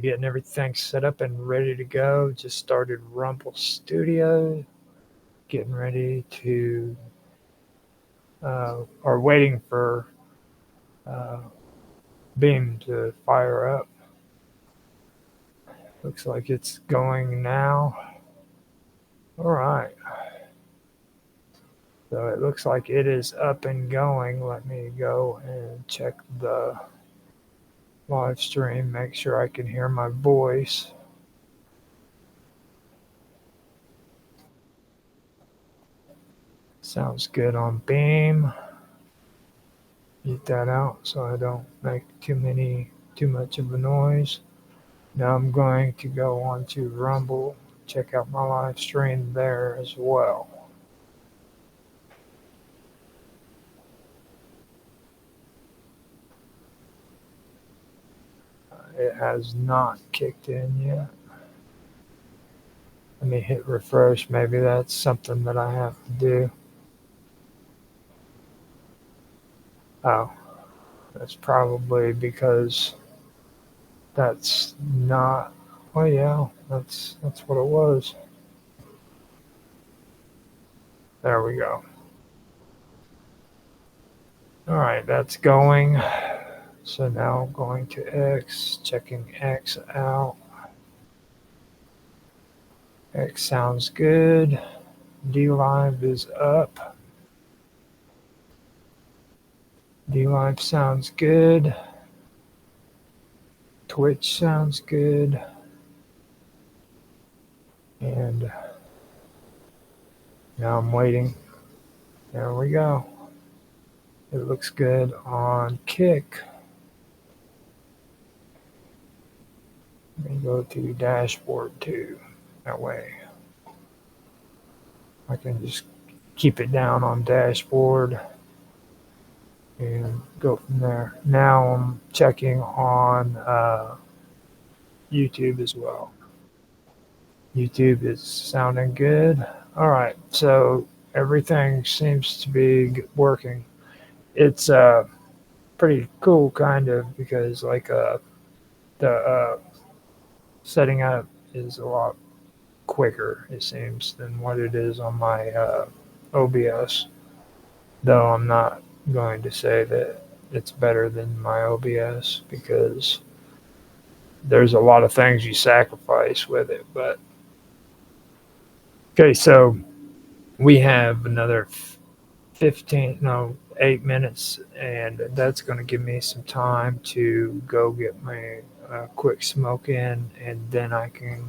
Getting everything set up and ready to go. Just started Rumble Studio. Getting ready to, or waiting for uh, Beam to fire up. Looks like it's going now. All right. So it looks like it is up and going. Let me go and check the live stream, make sure I can hear my voice. Sounds good on Beam. Get that out so I don't make too much of a noise. Now I'm going to go on to Rumble, check out my live stream there as well. It has not kicked in yet. Let me hit refresh. Maybe that's something that I have to do. Oh, that's probably because that's not. Well, yeah, that's what it was. There we go. All right, that's going. So now I'm going to X, checking X out. X sounds good. D-Live is up. D-Live sounds good. Twitch sounds good. And now I'm waiting. There we go. It looks good on Kick. Let me go to dashboard too. That way I can just keep it down on dashboard and go from there. Now I'm checking on YouTube as well. YouTube is sounding good. All right, so everything seems to be working. It's pretty cool, kind of, because like the setting up is a lot quicker, it seems, than what it is on my OBS. Though I'm not going to say that it's better than my OBS because there's a lot of things you sacrifice with it. But okay, so we have another 8 minutes, and that's going to give me some time to go get my quick smoke in, and then I can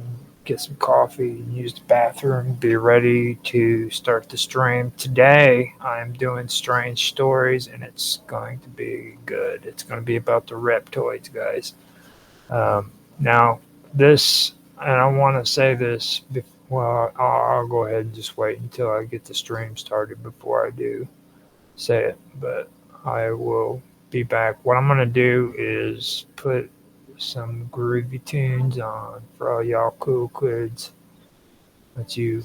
get some coffee and use the bathroom, be ready to start the stream. Today I'm doing strange stories, and it's going to be good. It's going to be about the reptoids, guys. Now this, and I want to say this, well, I'll go ahead and just wait until I get the stream started before I do say it, but I will be back. What I'm going to do is put some groovy tunes on for all y'all cool kids. Let you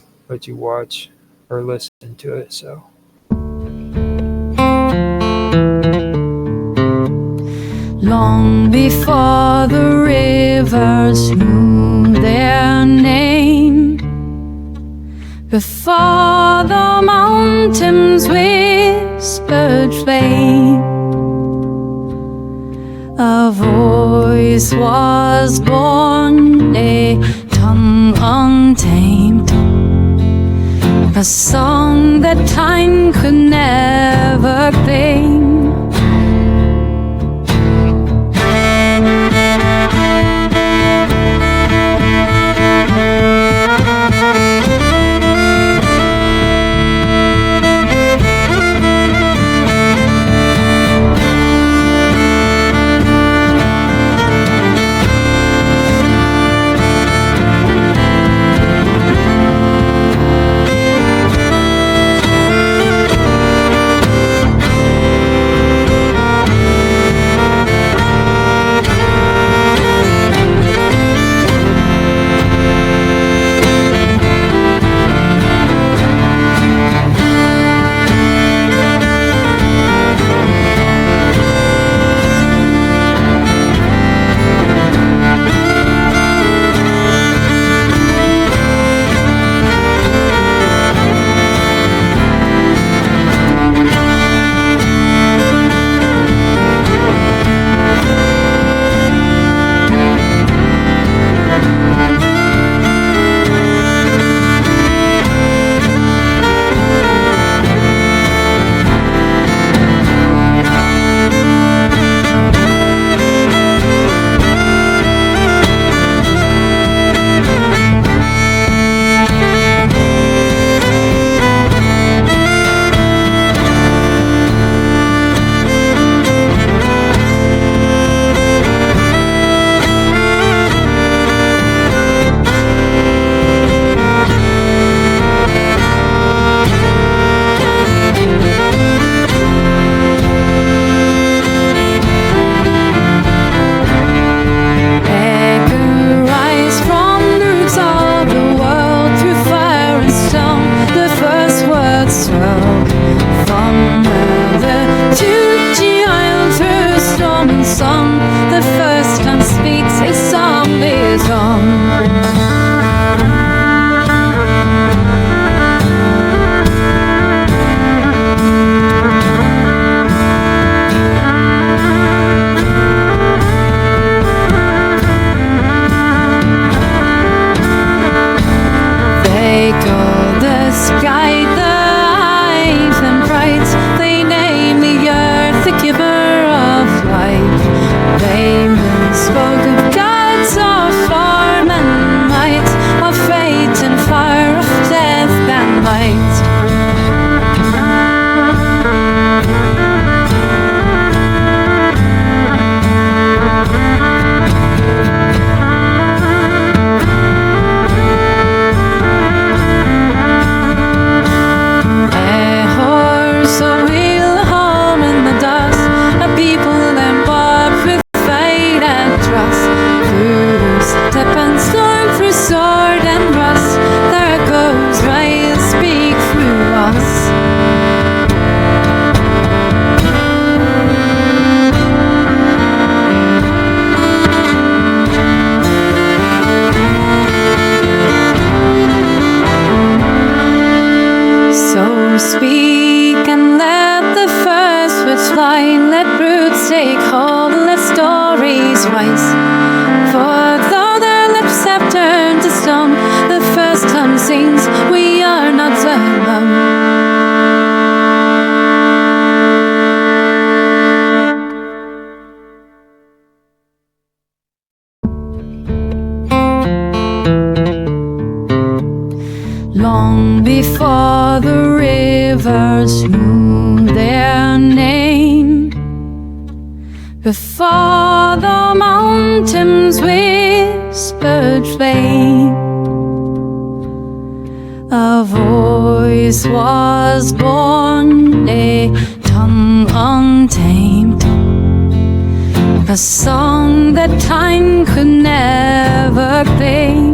watch or listen to it. So long before the rivers knew their name, before the mountains whispered flame, a voice was born, a tongue untamed, a song that time could never claim. long before the rivers knew their name, before the mountains whispered flame. A voice was born, a tongue untamed, a song that time could never claim.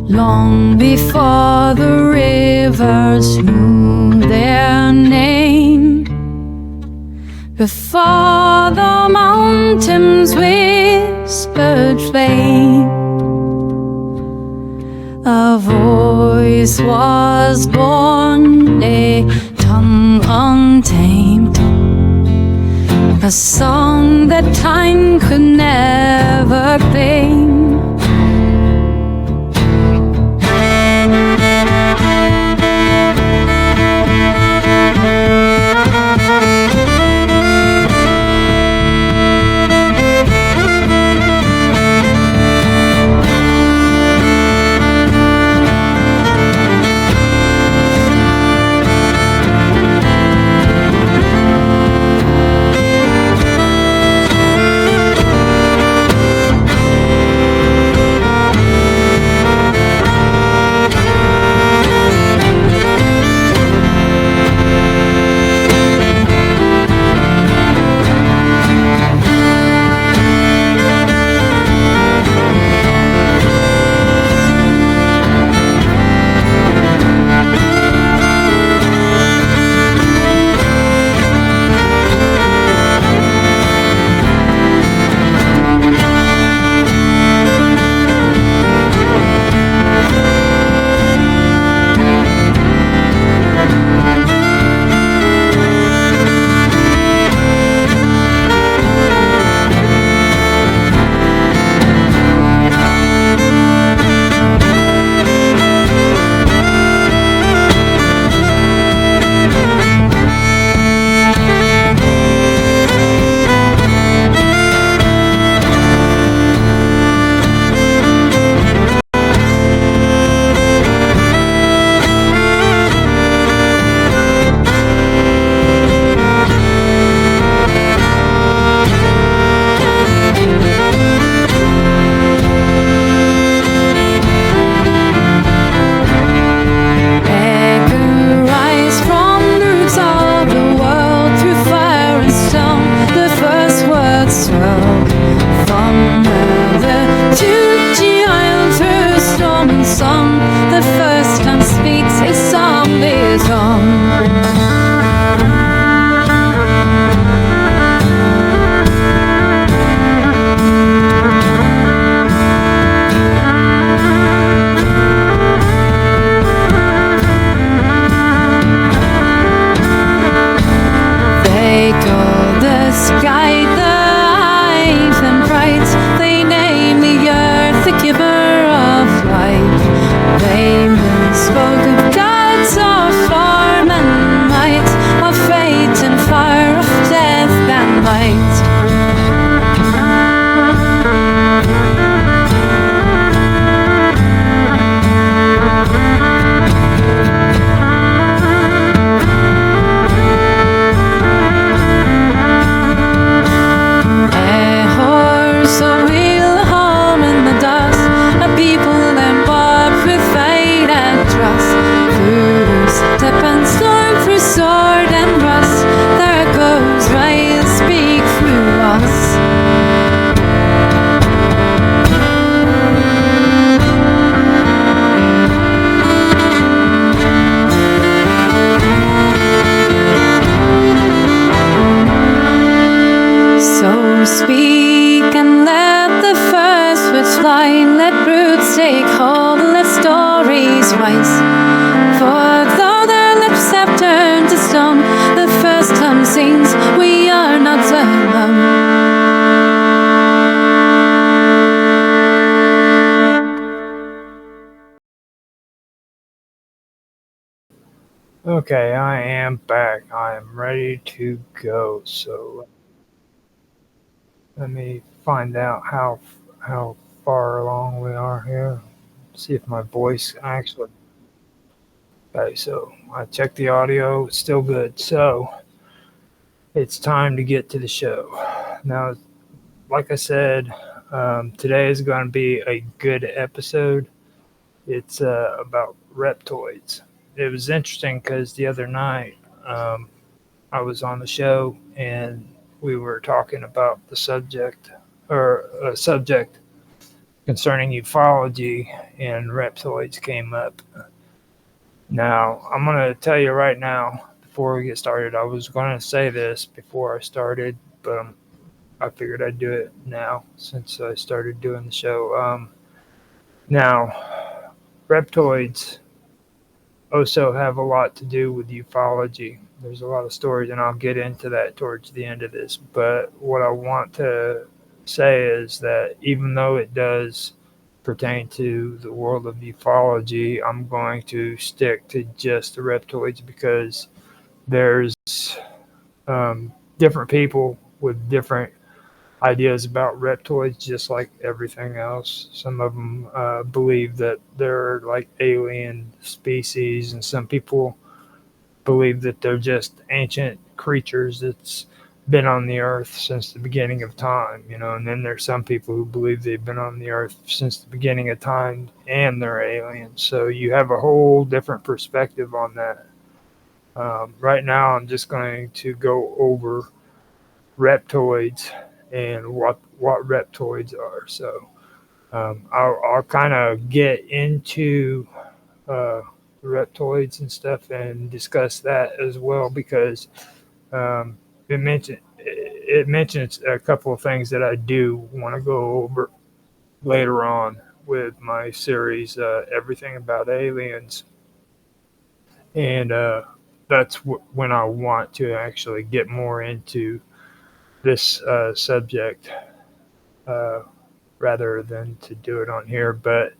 Long before the rivers knew their name, before the mountains whispered flame, a voice was born, a tongue untamed, a song that time could never claim. sings, we are not alone. Okay, I am back. I am ready to go. So let me find out how far along we are here. See if my voice actually. Okay, so I checked the audio. It's still good. So it's time to get to the show. Now, like I said, today is going to be a good episode. It's about reptoids. It was interesting because the other night I was on the show and we were talking about the subject or a subject concerning ufology, and reptoids came up. Now, I'm going to tell you right now before we get started. I was going to say this before I started, but I figured I'd do it now since I started doing the show. Now, reptoids also have a lot to do with ufology. There's a lot of stories, and I'll get into that towards the end of this. But what I want to say is that even though it does pertain to the world of ufology, I'm going to stick to just the reptoids because there's different people with different ideas about reptoids, just like everything else. Some of them believe that they're like alien species, and some people believe that they're just ancient creatures that's been on the earth since the beginning of time, and then there's some people who believe they've been on the earth since the beginning of time and they're aliens. So you have a whole different perspective on that. Right now, I'm just going to go over reptoids and what reptoids are. So I'll kind of get into reptoids and stuff and discuss that as well because um, it mentions a couple of things that I do want to go over later on with my series, Everything About Aliens, and that's when I want to actually get more into this subject uh, rather than to do it on here. But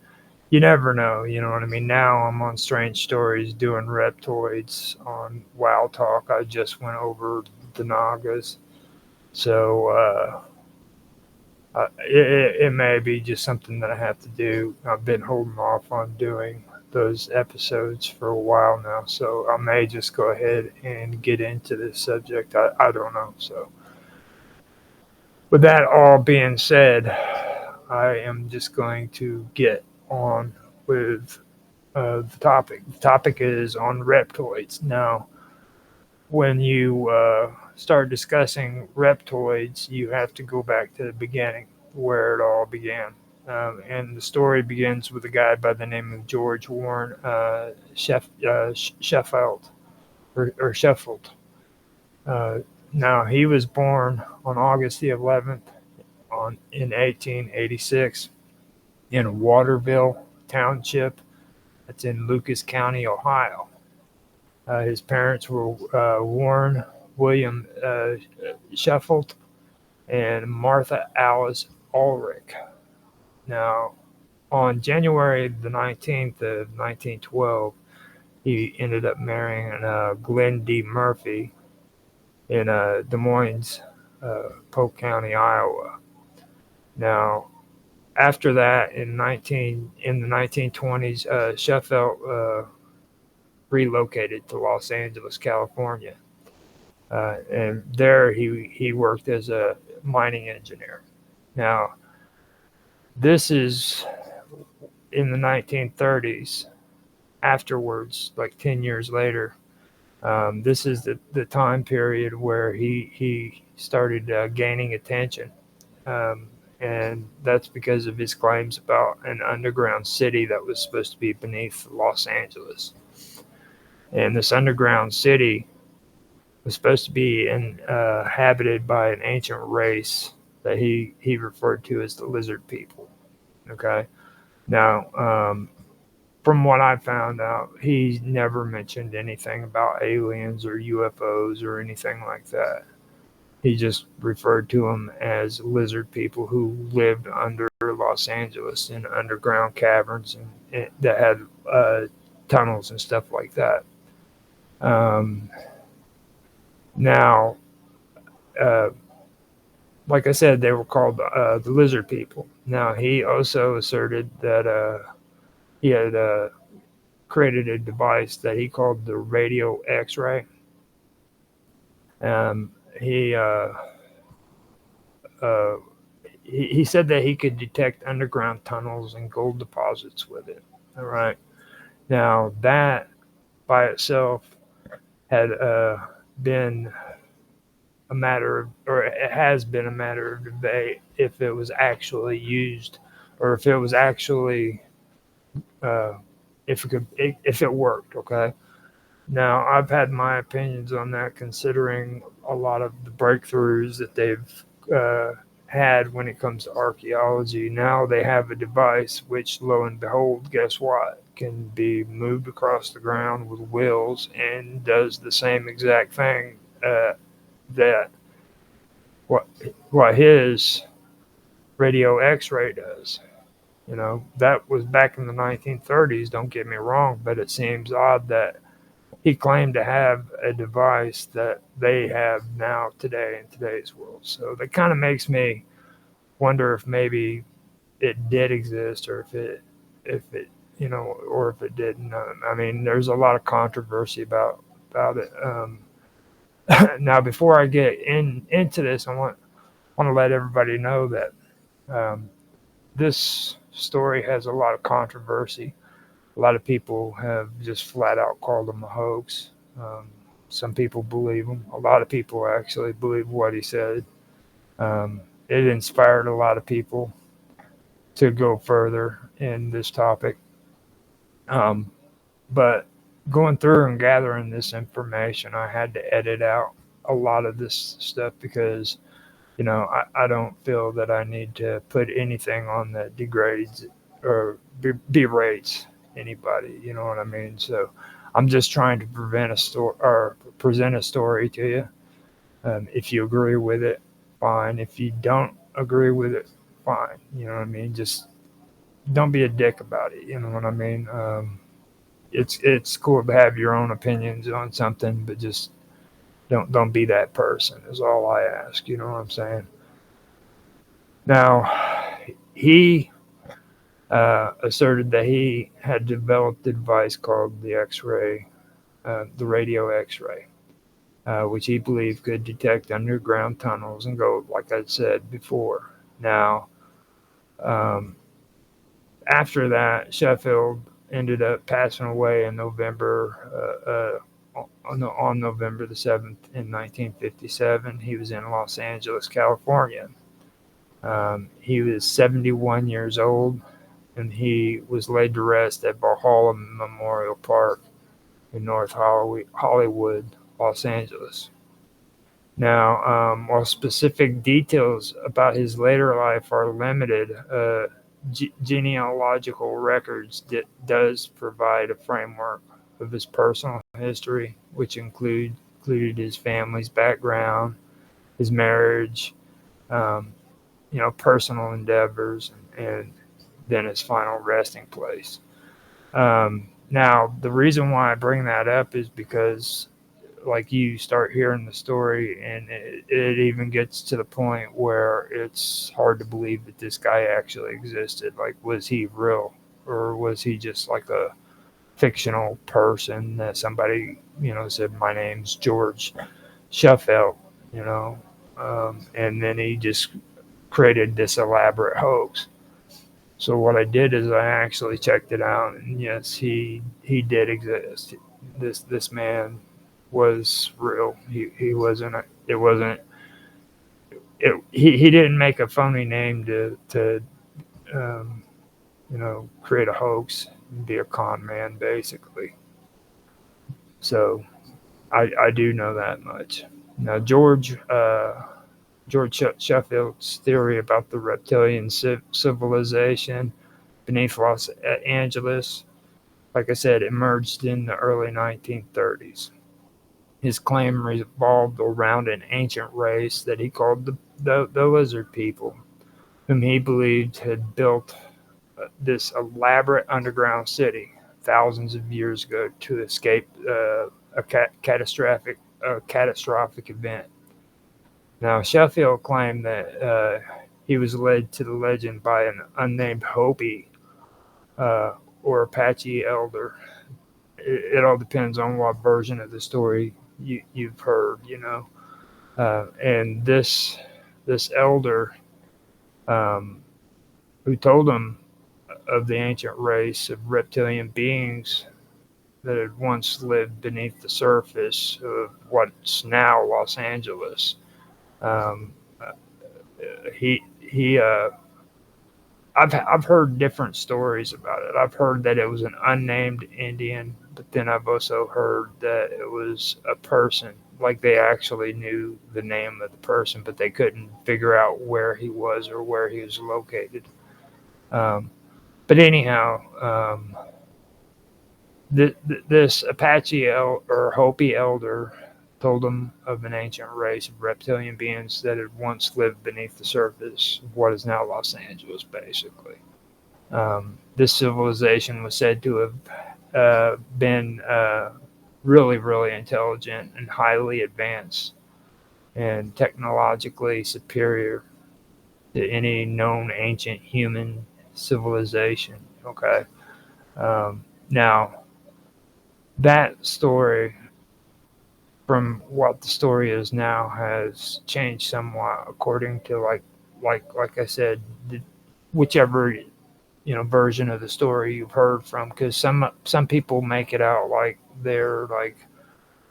you never know, you know what I mean? Now I'm on Strange Stories doing reptoids on WWOW Talk. I just went over the Nagas. So it may be just something that I have to do. I've been holding off on doing those episodes for a while now. So I may just go ahead and get into this subject. I don't know. So with that all being said, I am just going to get on with the topic. The topic is on reptoids. Now, when you start discussing reptoids, you have to go back to the beginning where it all began. And the story begins with a guy by the name of George Warren Sheffield, or Sheffield. Uh, Now, he was born on August the 11th in 1886 in Waterville Township. That's in Lucas County, Ohio. His parents were Warren William Sheffield and Martha Alice Ulrich. Now, on January the 19th of 1912, he ended up marrying Glenn D. Murphy in Des Moines, Polk County, Iowa. Now, after that, in the 1920s, Sheffield relocated to Los Angeles, California, and there he worked as a mining engineer. Now, this is in the 1930s. Afterwards, like 10 years later, this is the time period where he started gaining attention. And that's because of his claims about an underground city that was supposed to be beneath Los Angeles. And this underground city was supposed to be inhabited by an ancient race that he referred to as the lizard people. Okay. Now, from what I found out, he never mentioned anything about aliens or UFOs or anything like that. He just referred to them as lizard people who lived under Los Angeles in underground caverns and that had tunnels and stuff like that. Um, now, uh, like I said, they were called the lizard people. Now, he also asserted that he had created a device that he called the radio X-ray. Um, he, uh, uh, he said that he could detect underground tunnels and gold deposits with it. All right. Now that by itself had been a matter of, or it has been a matter of debate if it was actually used or if it was actually uh, if it worked. Okay. Now I've had my opinions on that, considering a lot of the breakthroughs that they've uh, had when it comes to archaeology. Now they have a device which, lo and behold, guess what? Can be moved across the ground with wheels and does the same exact thing that what what his radio X-ray does. You know, that was back in the 1930s. Don't get me wrong, but it seems odd that he claimed to have a device that they have now today in today's world. So that kind of makes me wonder if maybe it did exist or if it, you know, or if it didn't. I mean, there's a lot of controversy about it. Now, before I get into this, I want to let everybody know that um, this story has a lot of controversy. A lot of people have just flat out called him a hoax. Um, some people believe him. A lot of people actually believe what he said. It inspired a lot of people to go further in this topic. Um, but going through and gathering this information, I had to edit out a lot of this stuff because, you know, I don't feel that I need to put anything on that degrades or berates anybody. You know what I mean? So I'm just trying to prevent a story or present a story to you. If you agree with it, fine. If you don't agree with it, fine. You know what I mean? Just don't be a dick about it. You know what I mean? It's cool to have your own opinions on something, but just don't be that person. Is all I ask. You know what I'm saying? Now, he asserted that he had developed a device called the X-ray, the radio X-ray, which he believed could detect underground tunnels and gold, like I said before. Now, um, after that, Sheffield ended up passing away in November, on November the 7th in 1957. He was in Los Angeles, California. He was 71 years old, and he was laid to rest at Valhalla Memorial Park in North Hollywood, Los Angeles. Now, while specific details about his later life are limited, genealogical records does provide a framework of his personal history, which included his family's background, his marriage, um, you know, personal endeavors, and then his final resting place. Now, the reason why I bring that up is because, like, you start hearing the story, and it even gets to the point where it's hard to believe that this guy actually existed. Like, was he real, or was he just like a fictional person that somebody, you know, said, "My name's George Sheffield," you know, and then he just created this elaborate hoax. So what I did is I actually checked it out, and yes, he did exist. This man was real. He wasn't. It wasn't. He didn't make a phony name to um, you know, create a hoax and be a con man, basically. So I do know that much. Now George Sheffield's theory about the reptilian civilization beneath Los Angeles like I said, emerged in the early 1930s. His claim revolved around an ancient race that he called the lizard people, whom he believed had built this elaborate underground city thousands of years ago to escape a catastrophic event. Now, Sheffield claimed that he was led to the legend by an unnamed Hopi uh, or Apache elder. It all depends on what version of the story you've heard, you know. And this elder um, who told him of the ancient race of reptilian beings that had once lived beneath the surface of what's now Los Angeles. Um, uh, he I've heard different stories about it. I've heard that it was an unnamed Indian, but then I've also heard that it was a person. Like they actually knew the name of the person, but they couldn't figure out where he was or where he was located. Um, but anyhow, this Apache or Hopi elder told him of an ancient race of reptilian beings that had once lived beneath the surface of what is now Los Angeles, basically. This civilization was said to have been really, really intelligent and highly advanced and technologically superior to any known ancient human civilization. Okay. Now, that story, from what the story is now, has changed somewhat according to like I said, whichever version of the story you've heard from, because some people make it out like they're like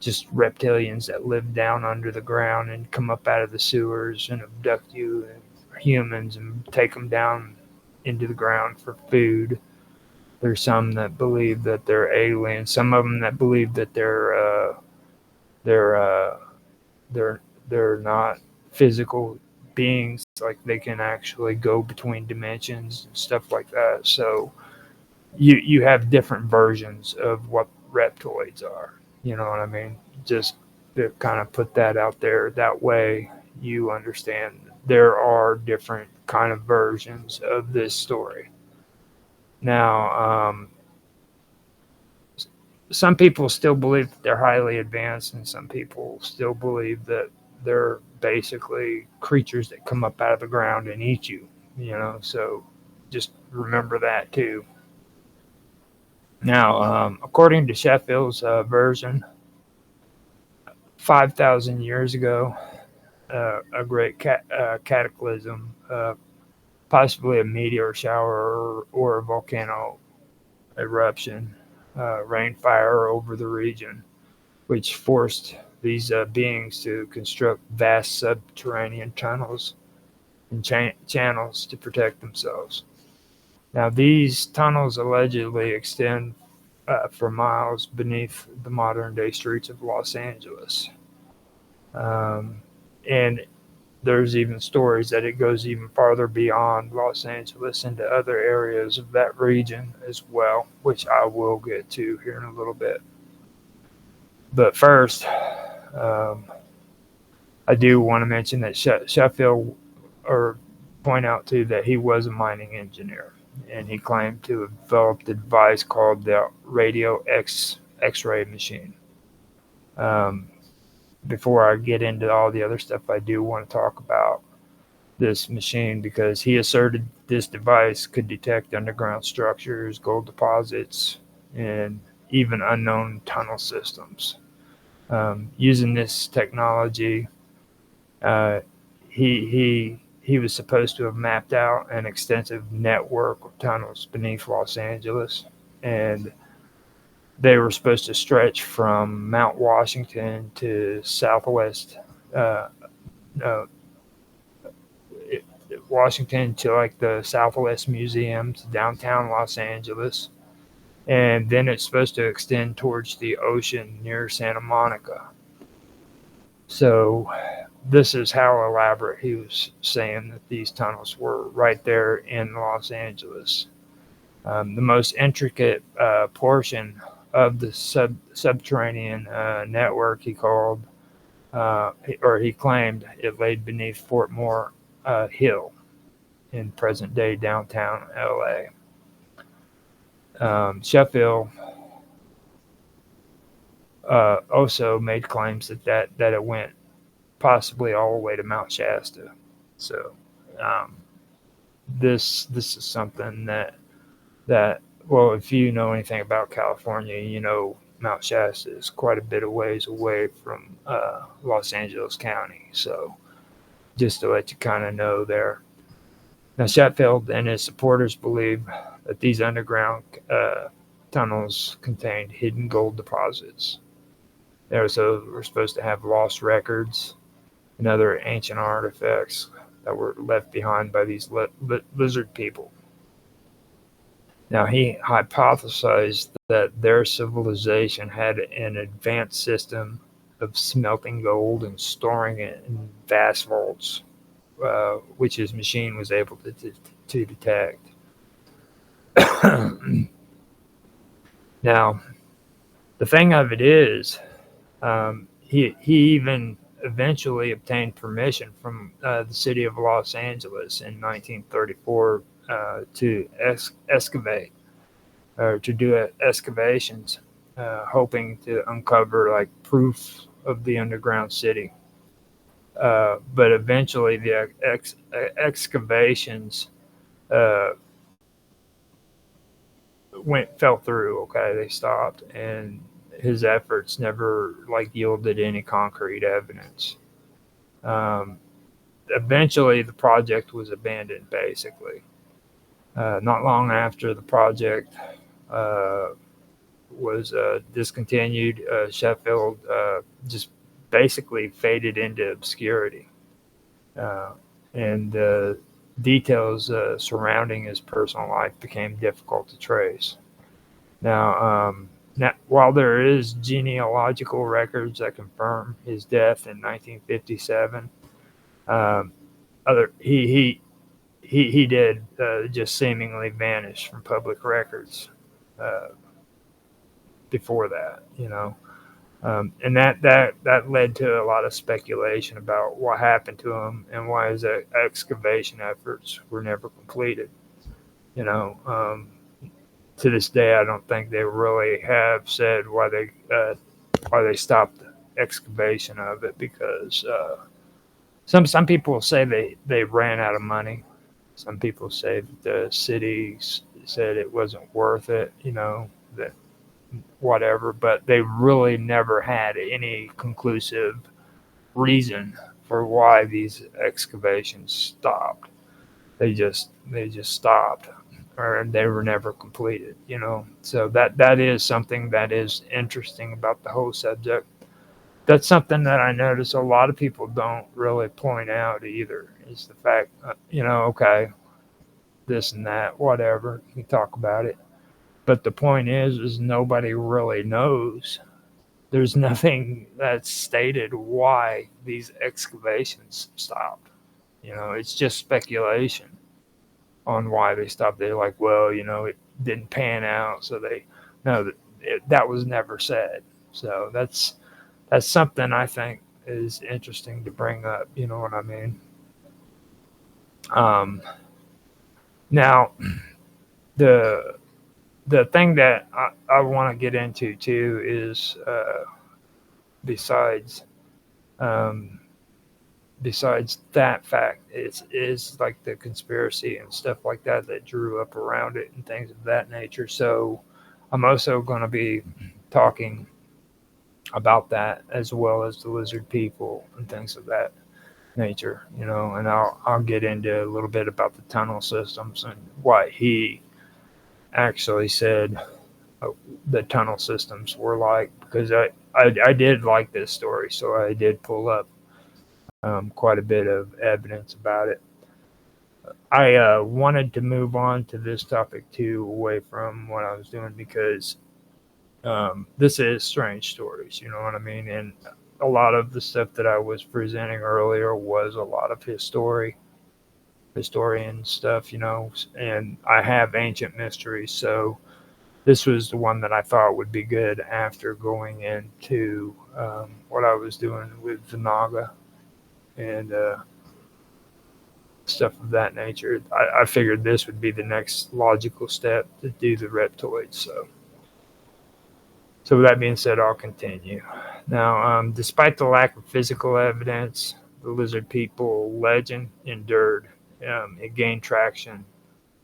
just reptilians that live down under the ground and come up out of the sewers and abduct you and humans and take them down into the ground for food. There's some that believe that they're aliens. Some of them that believe that they're uh, they're they're not physical beings, like they can actually go between dimensions and stuff like that. So you have different versions of what reptoids are. You know what I mean? Just to kind of put that out there. That way you understand there are different kind of versions of this story. Now, some people still believe that they're highly advanced, and some people still believe that they're basically creatures that come up out of the ground and eat you. So just remember that too. Now, according to Sheffield's version, 5,000 years ago, a great cataclysm, possibly a meteor shower or a volcano eruption, rained fire over the region, which forced these beings to construct vast subterranean tunnels and channels to protect themselves. Now, these tunnels allegedly extend for miles beneath the modern day streets of Los Angeles. And there's even stories that it goes even farther beyond Los Angeles into other areas of that region as well, which I will get to here in a little bit. But first, I do want to mention that Sheffield, or point out too, that he was a mining engineer, and he claimed to have developed a device called the radio X-ray machine. Before I get into all the other stuff, I do want to talk about this machine because he asserted this device could detect underground structures, gold deposits, and even unknown tunnel systems. Using this technology, uh, he was supposed to have mapped out an extensive network of tunnels beneath Los Angeles, and they were supposed to stretch from Mount Washington to Southwest uh, Washington to like the Southwest Museum to downtown Los Angeles, and then it's supposed to extend towards the ocean near Santa Monica. So this is how elaborate he was saying that these tunnels were right there in Los Angeles. The most intricate portion of the subterranean network, he called, or he claimed, it laid beneath Fort Moore Hill in present-day downtown LA. Sheffield also made claims that it went possibly all the way to Mount Shasta. So um, this is something that well, if you know anything about California, you know Mount Shasta is quite a bit of ways away from Los Angeles County. So just to let you kind of know there. Now Sheffield and his supporters believe that these underground tunnels contained hidden gold deposits. They also were supposed to have lost records and other ancient artifacts that were left behind by these lizard people. Now, he hypothesized that their civilization had an advanced system of smelting gold and storing it in vast vaults, which his machine was able to detect. Now, the thing of it is, he even eventually obtained permission from the city of Los Angeles in 1934 to excavate or to do excavations, hoping to uncover like proof of the underground city. But eventually, the excavations uh, fell through. Okay, they stopped, and his efforts never like yielded any concrete evidence. Um, Eventually, the project was abandoned. Basically, not long after the project uh, was discontinued, Sheffield just basically faded into obscurity, uh, and details surrounding his personal life became difficult to trace. Now, while there is genealogical records that confirm his death in 1957, um, other he did just seemingly vanish from public records uh, before that, you know. And that led to a lot of speculation about what happened to him and why his excavation efforts were never completed. You know, to this day, I don't think they really have said why they stopped the excavation of it because some people say they ran out of money. Some people say that the city said it wasn't worth it. You know that whatever, but they really never had any conclusive reason for why these excavations stopped. They just stopped, or they were never completed. You know, so that is something that is interesting about the whole subject. That's something that I notice a lot of people don't really point out either. Is the fact, okay, this and that, whatever. We talk about it, but the point is nobody really knows. There's nothing that's stated why these excavations stopped. You know, it's just speculation on why they stopped. They're like, well, it didn't pan out, so they no, that was never said. So that's something I think is interesting to bring up. You know what I mean? Um, Now, the the thing that I want to get into too is besides um, besides that fact, is like the conspiracy and stuff like that that drew up around it and things of that nature. So I'm also going to be talking about that as well as the lizard people and things of that nature, and I'll get into a little bit about the tunnel systems and what he actually said the tunnel systems were like, because I did like this story, so I did pull up quite a bit of evidence about it. I wanted to move on to this topic too, away from what I was doing, because this is strange stories, you know what I mean? And a lot of the stuff that I was presenting earlier was a lot of his story. historian stuff, and I have ancient mysteries, so this was the one that I thought would be good after going into what I was doing with the Naga and stuff of that nature. I figured this would be the next logical step to do the reptoids. So with that being said, I'll continue. Now, despite the lack of physical evidence, the lizard people legend endured. It gained traction,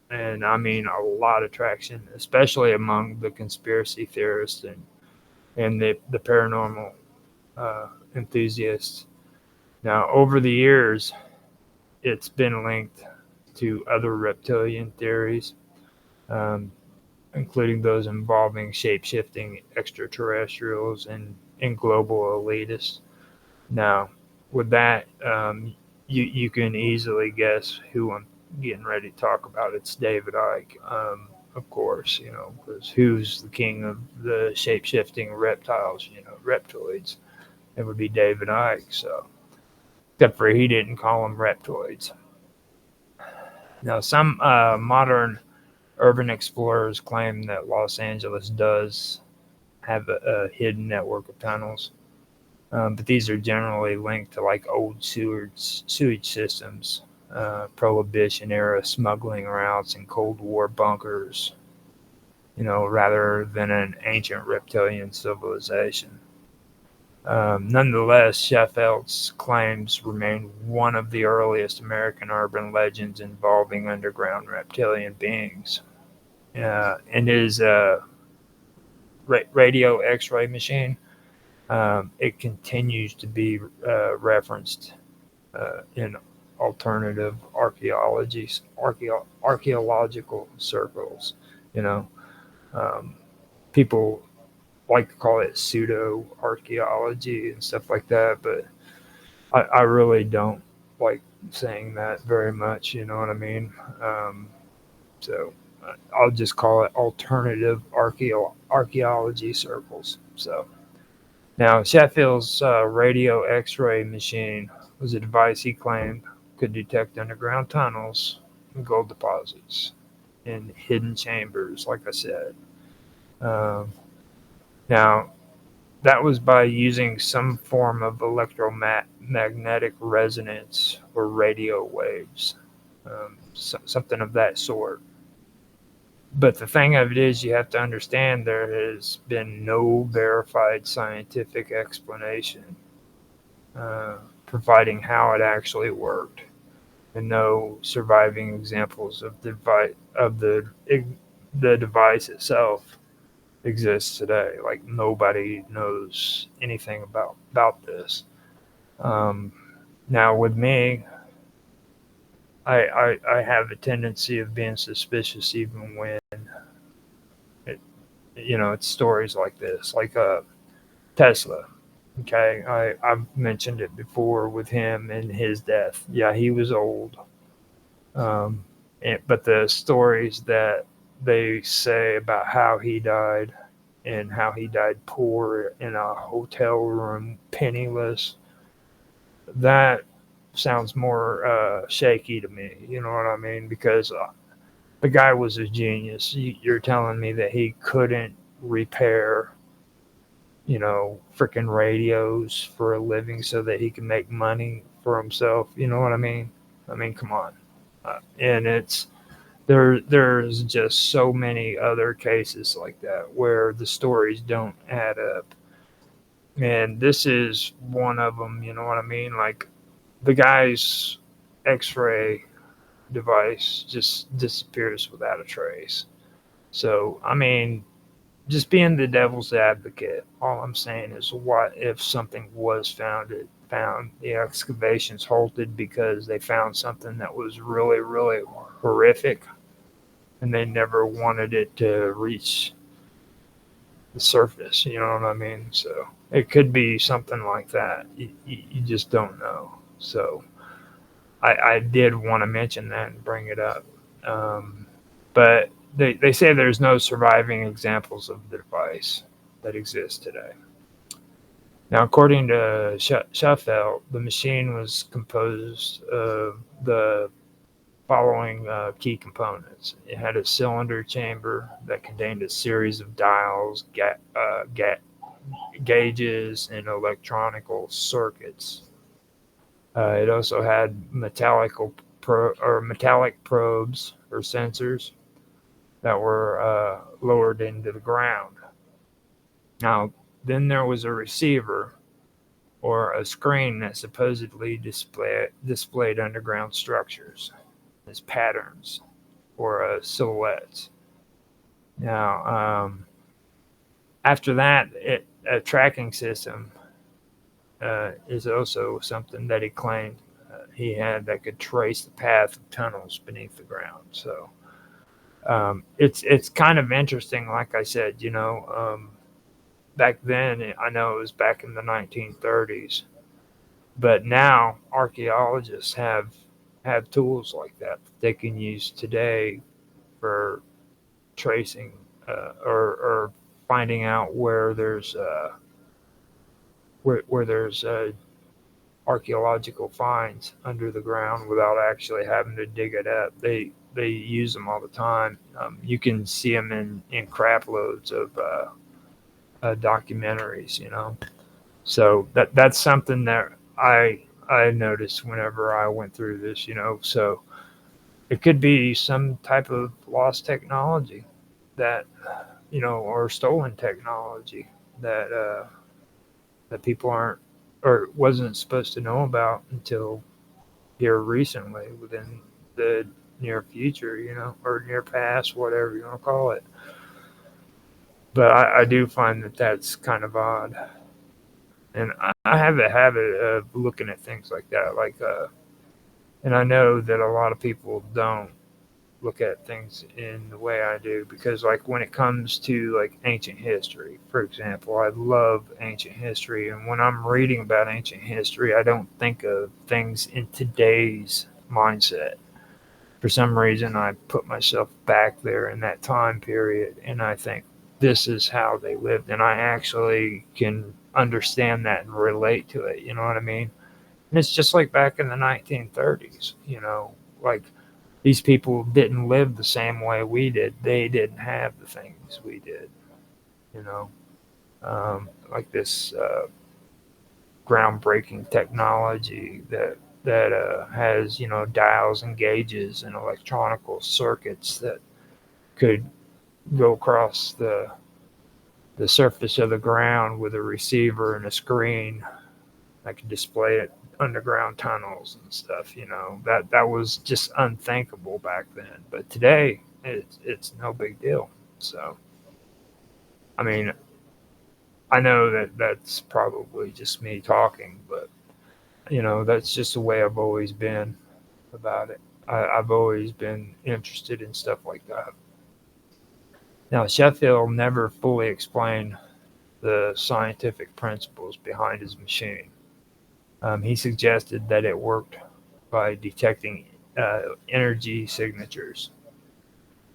and I mean a lot of traction, especially among the conspiracy theorists and the paranormal enthusiasts. Now, over the years, it's been linked to other reptilian theories, um, including those involving shape shifting extraterrestrials and global elitists. Now, with that, you can easily guess who I'm getting ready to talk about. It's David Icke, of course, because who's the king of the shape shifting reptiles, reptoids? It would be David Icke. So, except for he didn't call them reptoids. Now, some modern urban explorers claim that Los Angeles does have a hidden network of tunnels, but these are generally linked to like old sewage systems, Prohibition era smuggling routes, and Cold War bunkers, rather than an ancient reptilian civilization. Nonetheless, Sheffeld's claims remain one of the earliest American urban legends involving underground reptilian beings. In his radio X-ray machine, it continues to be referenced in alternative archaeological circles. You know, um, people like to call it pseudo archaeology and stuff like that, but I really don't like saying that very much. You know what I mean? So I'll just call it alternative archaeology circles. So now Sheffield's radio X-ray machine was a device he claimed could detect underground tunnels and gold deposits in hidden chambers, like I said. Um, Now, that was by using some form of electromagnetic resonance or radio waves, something of that sort. But the thing of it is, you have to understand there has been no verified scientific explanation providing how it actually worked, and no surviving examples of the device itself exists today. Like nobody knows anything about this. Um, Now with me, I have a tendency of being suspicious even when it it's stories like this, like Tesla. Okay, I've mentioned it before with him and his death. Yeah, he was old, but the stories that they say about how he died and how he died poor in a hotel room, penniless, that sounds more shaky to me. You know what I mean? Because the guy was a genius. You're telling me that he couldn't repair, freaking radios for a living so that he can make money for himself. You know what I mean? I mean, come on. And there's just so many other cases like that where the stories don't add up. And this is one of them, you know what I mean? Like the guy's x-ray device just disappears without a trace. So, I mean, just being the devil's advocate, all I'm saying is what if something was found the excavations halted because they found something that was really, really horrific and they never wanted it to reach the surface, you know what I mean? So it could be something like that. You just don't know. So I did want to mention that and bring it up. But they say there's no surviving examples of the device that exists today. Now, according to Schaffel, the machine was composed of the following key components. It had a cylinder chamber that contained a series of dials, gauges, and electronical circuits. It also had metallic probes or sensors that were lowered into the ground. Now, then there was a receiver or a screen that supposedly displayed underground structures as patterns or silhouettes. Now, after that, a tracking system is also something that he claimed he had that could trace the path of tunnels beneath the ground. So it's kind of interesting. Like I said, back then, I know it was back in the 1930s, but now archaeologists have tools like that they can use today for tracing or finding out where there's archaeological finds under the ground without actually having to dig it up. They use them all the time. You can see them in crap loads of documentaries, So that's something that I noticed whenever I went through this, So it could be some type of lost technology that, or stolen technology that that people aren't or wasn't supposed to know about until here recently, within the near future, or near past, whatever you want to call it. But I do find that that's kind of odd. And I have a habit of looking at things like that, and I know that a lot of people don't look at things in the way I do, because like when it comes to like ancient history, for example, I love ancient history, and when I'm reading about ancient history, I don't think of things in today's mindset. For some reason, I put myself back there in that time period, and I think this is how they lived, and I actually can understand that and relate to it. You know what I mean? And it's just like back in the 1930s. Like these people didn't live the same way we did. They didn't have the things we did. You know, like this groundbreaking technology that has dials and gauges and electronical circuits that could go across the surface of the ground with a receiver and a screen that could display it underground tunnels and stuff. That was just unthinkable back then. But today, it's no big deal. So, I mean, I know that that's probably just me talking, but that's just the way I've always been about it. I've always been interested in stuff like that. Now, Sheffield never fully explained the scientific principles behind his machine. He suggested that it worked by detecting energy signatures,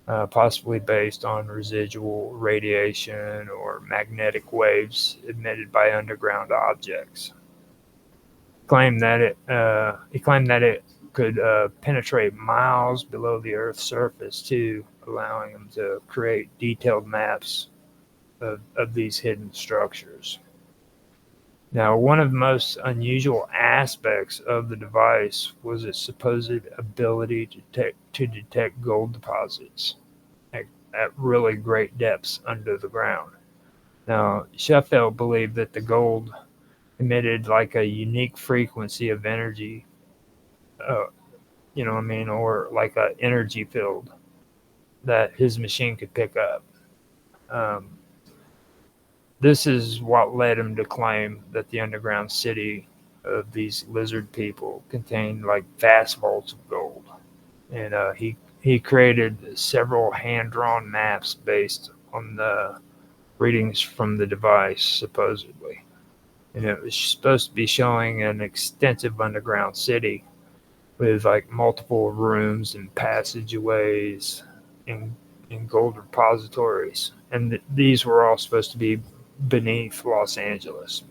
possibly based on residual radiation or magnetic waves emitted by underground objects. He claimed that it could penetrate miles below the Earth's surface too, allowing him to create detailed maps of these hidden structures. Now, one of the most unusual aspects of the device was its supposed ability to detect gold deposits at really great depths under the ground. Now, Sheffield believed that the gold emitted like a unique frequency of energy, or like an energy field that his machine could pick up. Um, This is what led him to claim that the underground city of these lizard people contained like vast vaults of gold. And he created several hand-drawn maps based on the readings from the device, supposedly. And it was supposed to be showing an extensive underground city with like multiple rooms and passageways and gold repositories. And these were all supposed to be beneath Los Angeles.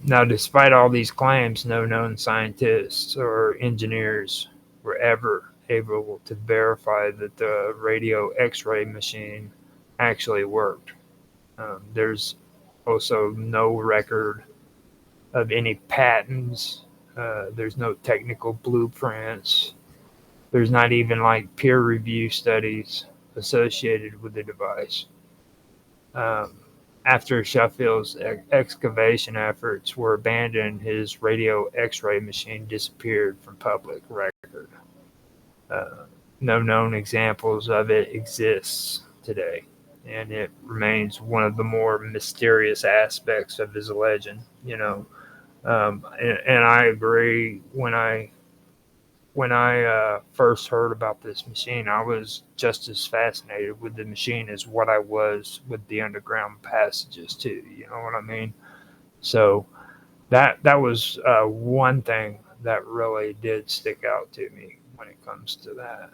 Now, despite all these claims, no known scientists or engineers were ever able to verify that the radio X-ray machine actually worked. There's also no record of any patents. There's no technical blueprints. There's not even like peer review studies associated with the device. Um, After Sheffield's excavation efforts were abandoned, his radio X-ray machine disappeared from public record. Uh, no known examples of it exists today, and it remains one of the more mysterious aspects of his legend. And I agree. When I first heard about this machine, I was just as fascinated with the machine as what I was with the underground passages too. You know what I mean? So that was one thing that really did stick out to me when it comes to that.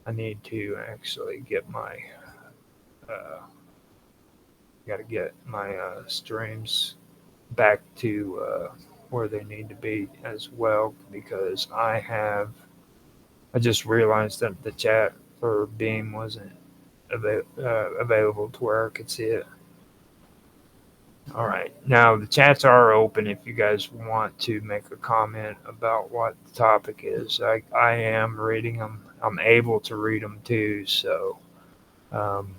I need to actually get my uh, got to get my streams back to where they need to be as well, because I just realized that the chat for Beam wasn't available to where I could see it. All right, now the chats are open if you guys want to make a comment about what the topic is. I am reading them. I'm able to read them too, so um,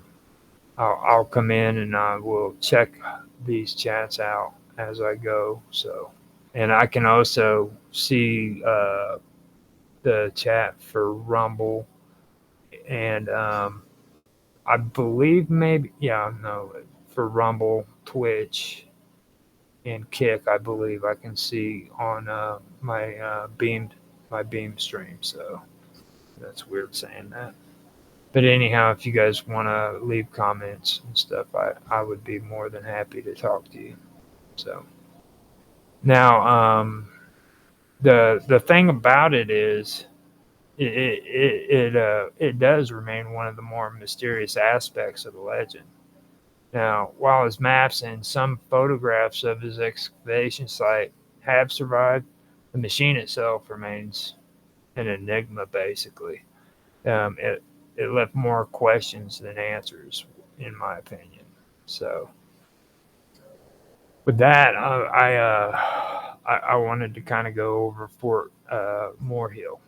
I'll come in and I will check these chats out as I go. So, and I can also see the chat for Rumble, and I believe maybe, yeah, no, for Rumble, Twitch, and Kick. I believe I can see on my Beam stream. So that's weird saying that. But anyhow, if you guys want to leave comments and stuff, I would be more than happy to talk to you. So now, the thing about it is, it does remain one of the more mysterious aspects of the legend. Now, while his maps and some photographs of his excavation site have survived, the machine itself remains an enigma. Basically, it left more questions than answers, in my opinion. So, with that, I wanted to kind of go over Fort Moorhill.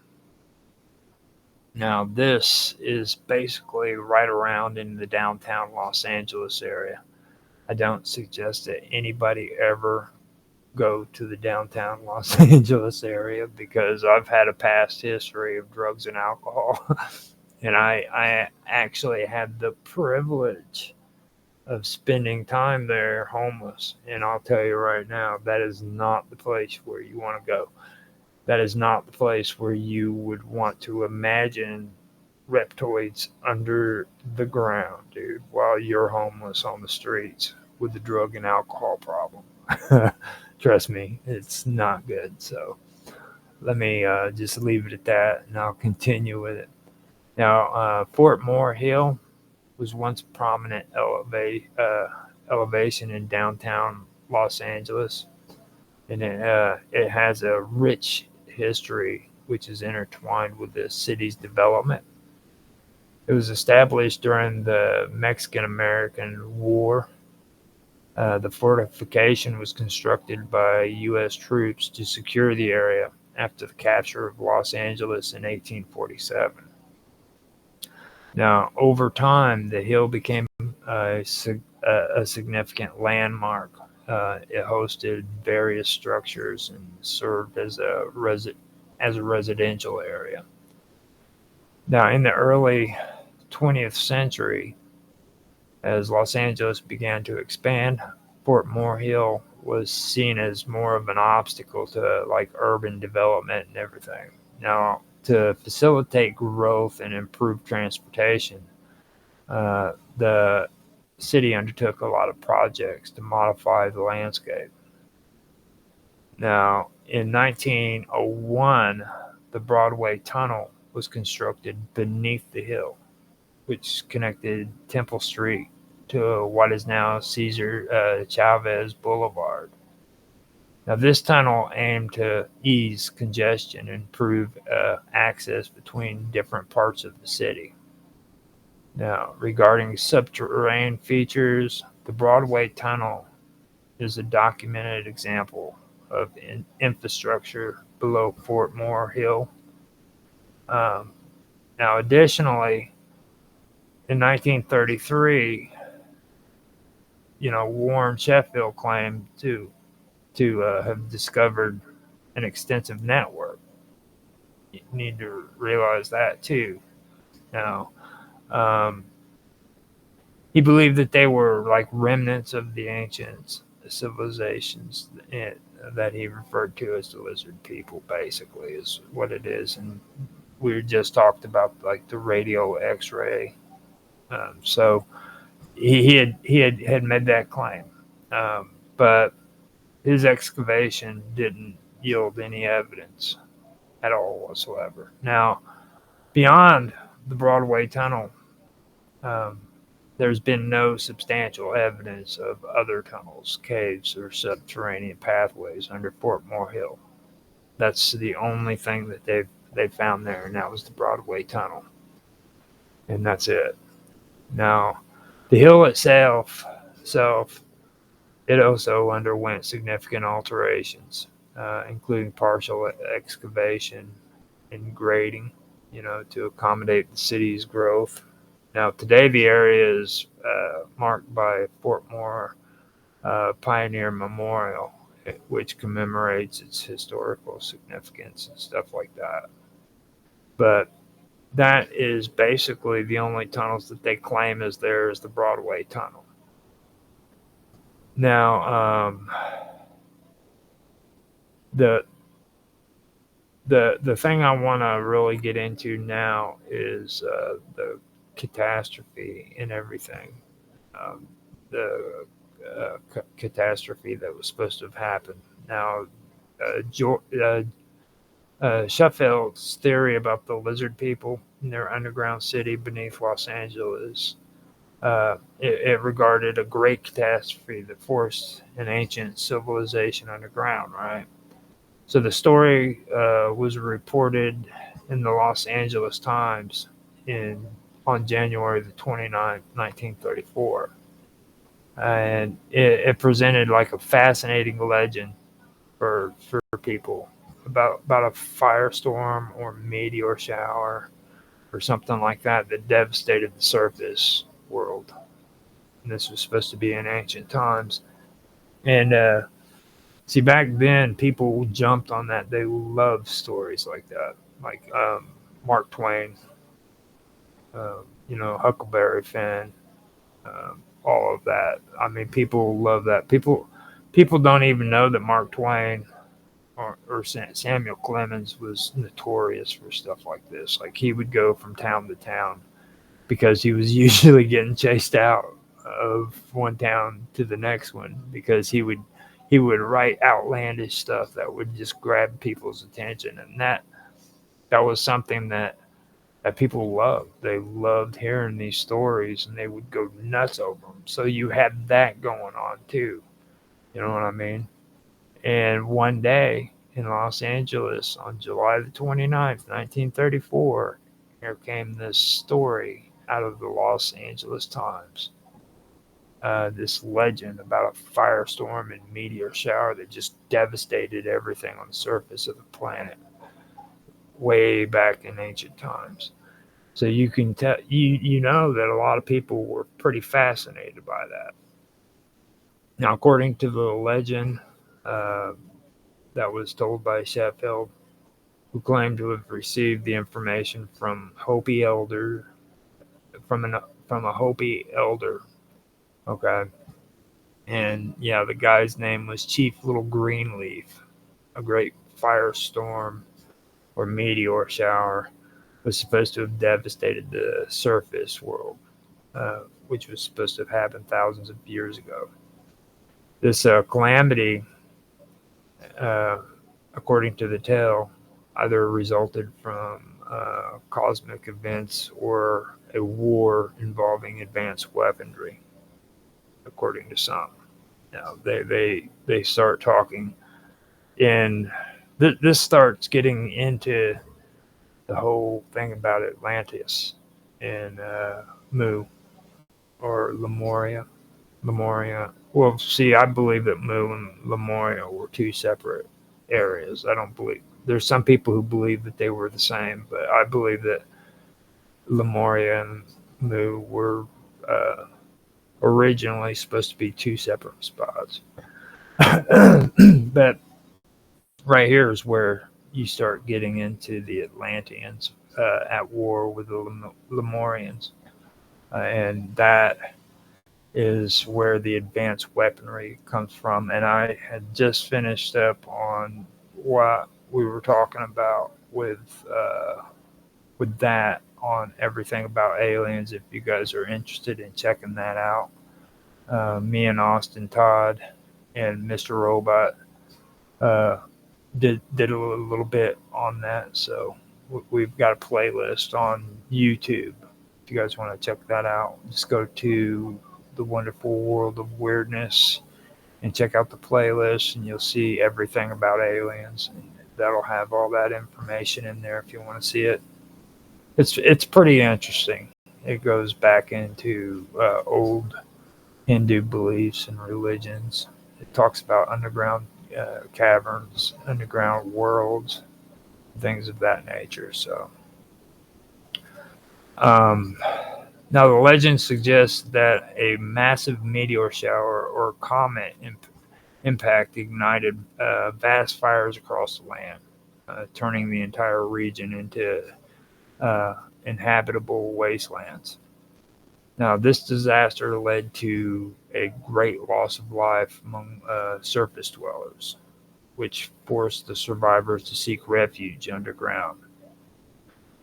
Now, this is basically right around in the downtown Los Angeles area. I don't suggest that anybody ever go to the downtown Los Angeles area, because I've had a past history of drugs and alcohol. And I actually had the privilege of spending time there homeless. And I'll tell you right now, that is not the place where you want to go. That is not the place where you would want to imagine reptoids under the ground, dude, while you're homeless on the streets with the drug and alcohol problem. Trust me, it's not good. So let me just leave it at that, and I'll continue with it. Now, Fort Moorhill was once a prominent elevation in downtown Los Angeles, and it has a rich history which is intertwined with the city's development. It was established during the Mexican-American War. The fortification was constructed by U.S. troops to secure the area after the capture of Los Angeles in 1847. Now, over time, the hill became a significant landmark. It hosted various structures and served as a residential area. Now, in the early 20th century, as Los Angeles began to expand, Fort Moorhill was seen as more of an obstacle to like urban development and everything. Now, to facilitate growth and improve transportation, the city undertook a lot of projects to modify the landscape. Now, in 1901, the Broadway Tunnel was constructed beneath the hill, which connected Temple Street to what is now Cesar Chavez Boulevard. Now, this tunnel aimed to ease congestion and improve access between different parts of the city. Now, regarding subterranean features, the Broadway Tunnel is a documented example of infrastructure below Fort Moore Hill. Um, Now, additionally, in 1933, Warren Sheffield claimed to have discovered an extensive network. You need to realize that too. Now, um, he believed that they were like remnants of the ancient civilizations that he referred to as the lizard people. Basically, is what it is, and we just talked about like the radio X-ray. So he had made that claim, but his excavation didn't yield any evidence at all whatsoever. Now, beyond the Broadway Tunnel, um, there's been no substantial evidence of other tunnels, caves, or subterranean pathways under Fort Moore Hill. That's the only thing that they've found there, and that was the Broadway Tunnel, and that's it. Now, the hill itself, it also underwent significant alterations, including partial excavation and grading, to accommodate the city's growth. Now, today the area is marked by Fort Moore Pioneer Memorial, which commemorates its historical significance and stuff like that. But that is basically the only tunnels that they claim is there is the Broadway Tunnel. Now, the thing I want to really get into now is the catastrophe and everything. The catastrophe that was supposed to have happened. Now, Sheffield's theory about the lizard people in their underground city beneath Los Angeles, it regarded a great catastrophe that forced an ancient civilization underground, right? So the story was reported in the Los Angeles Times on January the 29th, 1934. And it presented like a fascinating legend for people about a firestorm or meteor shower or something like that devastated the surface world. And this was supposed to be in ancient times. And see, back then, people jumped on that. They loved stories like that, like Mark Twain, Huckleberry Finn, all of that. I mean, people love that. People don't even know that Mark Twain or Samuel Clemens was notorious for stuff like this. Like, he would go from town to town because he was usually getting chased out of one town to the next one because he would write outlandish stuff that would just grab people's attention, and that was something that people loved. They loved hearing these stories, and they would go nuts over them. So you had that going on too. You know what I mean? And one day in Los Angeles on July the 29th, 1934, here came this story out of the Los Angeles Times. This legend about a firestorm and meteor shower that just devastated everything on the surface of the planet way back in ancient times. So you can tell, you know that a lot of people were pretty fascinated by that. Now, according to the legend that was told by Sheffield, who claimed to have received the information from a Hopi elder. Okay. And yeah, the guy's name was Chief Little Greenleaf. A great firestorm or meteor shower was supposed to have devastated the surface world, which was supposed to have happened thousands of years ago. This calamity, according to the tale, either resulted from cosmic events or a war involving advanced weaponry. according to some. Now they start talking, and this starts getting into the whole thing about Atlantis and Mu or Lemuria. Lemuria. Well, see, I believe that Mu and Lemuria were two separate areas. I don't believe there's some people who believe that they were the same, but I believe that Lemuria and Mu were originally supposed to be two separate spots. But right here is where you start getting into the Atlanteans at war with the Lemurians. And that is where the advanced weaponry comes from. And I had just finished up on what we were talking about with that on everything about aliens. If you guys are interested in checking that out, me and Austin, Todd, and Mr. Robot did a little bit on that. So we've got a playlist on YouTube. If you guys want to check that out, just go to The Wonderful World of Weirdness and check out the playlist, and you'll see everything about aliens. And that'll have all that information in there if you want to see it. It's pretty interesting. It goes back into old Hindu beliefs and religions. It talks about underground caverns, underground worlds, things of that nature. So, now the legend suggests that a massive meteor shower or comet impact ignited vast fires across the land, turning the entire region into inhabitable wastelands. Now, this disaster led to a great loss of life among surface dwellers, which forced the survivors to seek refuge underground.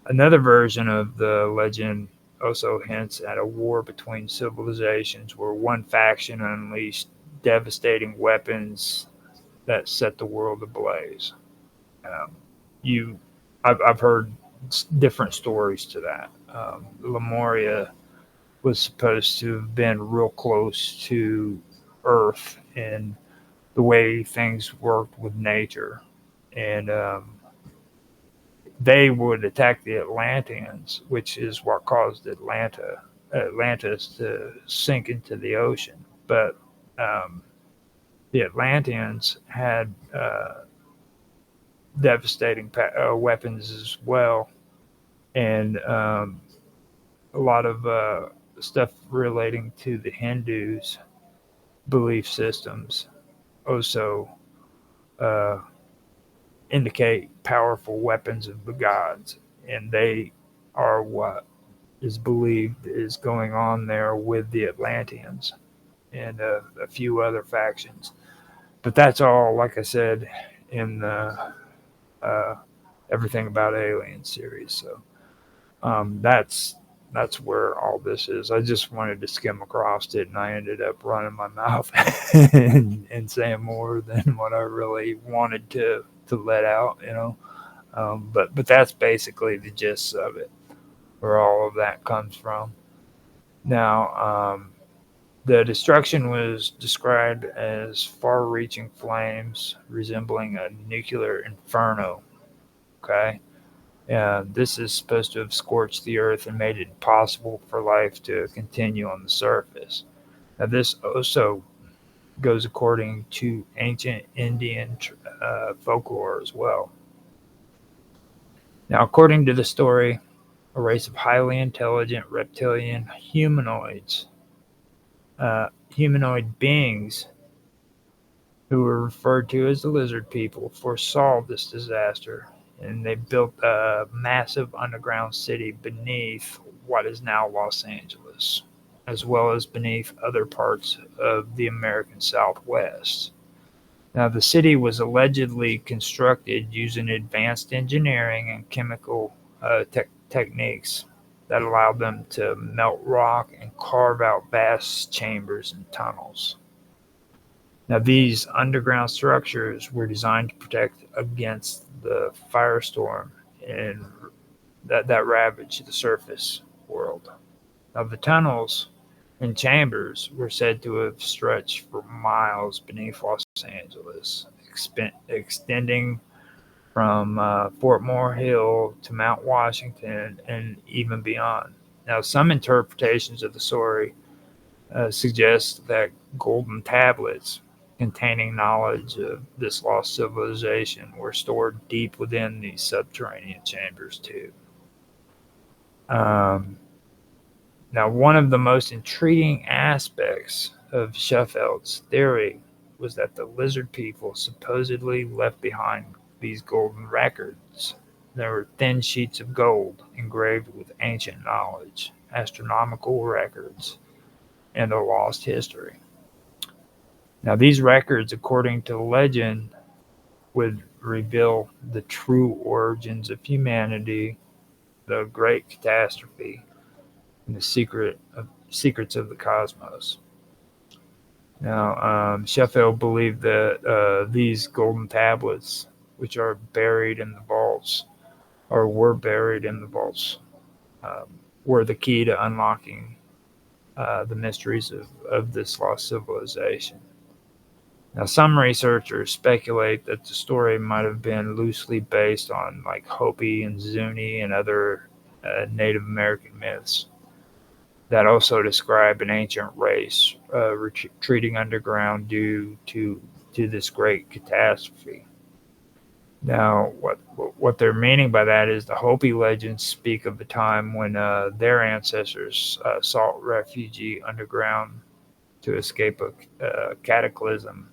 Another version of the legend also hints at a war between civilizations where one faction unleashed devastating weapons that set the world ablaze. Um, I've heard different stories to that. Lemuria was supposed to have been real close to Earth and the way things worked with nature. And they would attack the Atlanteans, which is what caused Atlantis to sink into the ocean. But the Atlanteans had devastating weapons as well, and a lot of stuff relating to the Hindus' belief systems also indicate powerful weapons of the gods, and they are what is believed is going on there with the Atlanteans and a few other factions. But that's all, like I said, in the Everything About Aliens series. So that's where all this is. I just wanted to skim across it, and I ended up running my mouth and saying more than what I really wanted to let out, you know. But that's basically the gist of it, where all of that comes from. Now, the destruction was described as far-reaching flames resembling a nuclear inferno. Okay. This is supposed to have scorched the earth and made it impossible for life to continue on the surface. Now, this also goes according to ancient Indian folklore as well. Now, according to the story, a race of highly intelligent reptilian humanoid beings who were referred to as the lizard people foresaw this disaster, and they built a massive underground city beneath what is now Los Angeles, as well as beneath other parts of the American Southwest. Now, the city was allegedly constructed using advanced engineering and chemical techniques that allowed them to melt rock and carve out vast chambers and tunnels. Now, these underground structures were designed to protect against the firestorm and that ravaged the surface world. Now, the tunnels and chambers were said to have stretched for miles beneath Los Angeles, extending from Fort Moore Hill to Mount Washington and even beyond. Now, some interpretations of the story suggest that golden tablets containing knowledge of this lost civilization were stored deep within these subterranean chambers, too. Um, Now, one of the most intriguing aspects of Sheffeld's theory was that the lizard people supposedly left behind these golden records. There were thin sheets of gold engraved with ancient knowledge, astronomical records, and a lost history. Now, these records, according to legend, would reveal the true origins of humanity, the great catastrophe, and the secrets of the cosmos. Now, Sheffield believed that these golden tablets, which are buried in the vaults, or were buried in the vaults, um, were the key to unlocking the mysteries of this lost civilization. Now, some researchers speculate that the story might have been loosely based on like Hopi and Zuni and other Native American myths that also describe an ancient race retreating underground due to this great catastrophe. Now, what they're meaning by that is the Hopi legends speak of the time when their ancestors sought refuge underground to escape a cataclysm,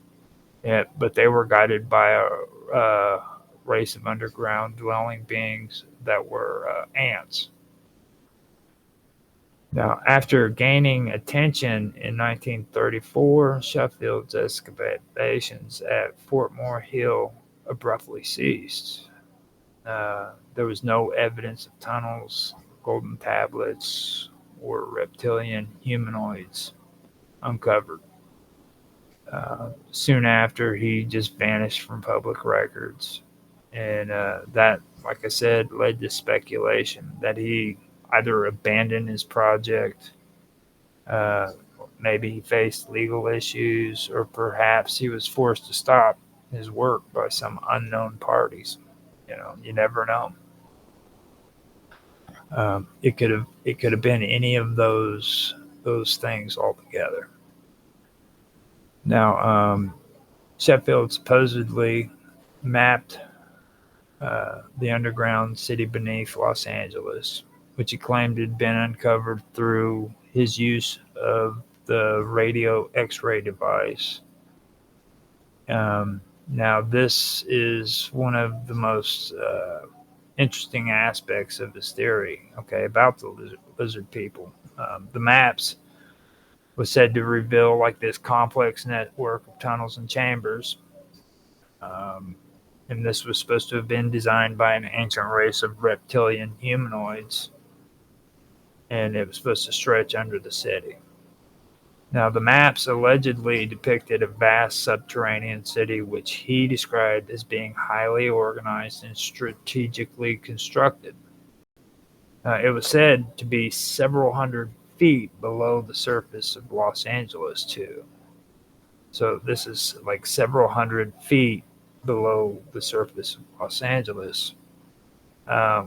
but they were guided by a race of underground dwelling beings that were ants. Now, after gaining attention in 1934, Sheffield's excavations at Fort Moore Hill abruptly ceased. There was no evidence of tunnels, golden tablets, or reptilian humanoids uncovered. Soon after, he just vanished from public records. And that, like I said, led to speculation that he either abandoned his project, uh, maybe he faced legal issues, or perhaps he was forced to stop his work by some unknown parties. You never know. It could have been any of those things altogether. Now, Sheffield supposedly mapped the underground city beneath Los Angeles, which he claimed had been uncovered through his use of the radio X-ray device. Now, this is one of the most interesting aspects of his theory, okay, about the lizard people. The maps was said to reveal like this complex network of tunnels and chambers. And this was supposed to have been designed by an ancient race of reptilian humanoids, and it was supposed to stretch under the city. Now, the maps allegedly depicted a vast subterranean city which he described as being highly organized and strategically constructed. It was said to be several hundred feet below the surface of Los Angeles, too. So this is like several hundred feet below the surface of Los Angeles,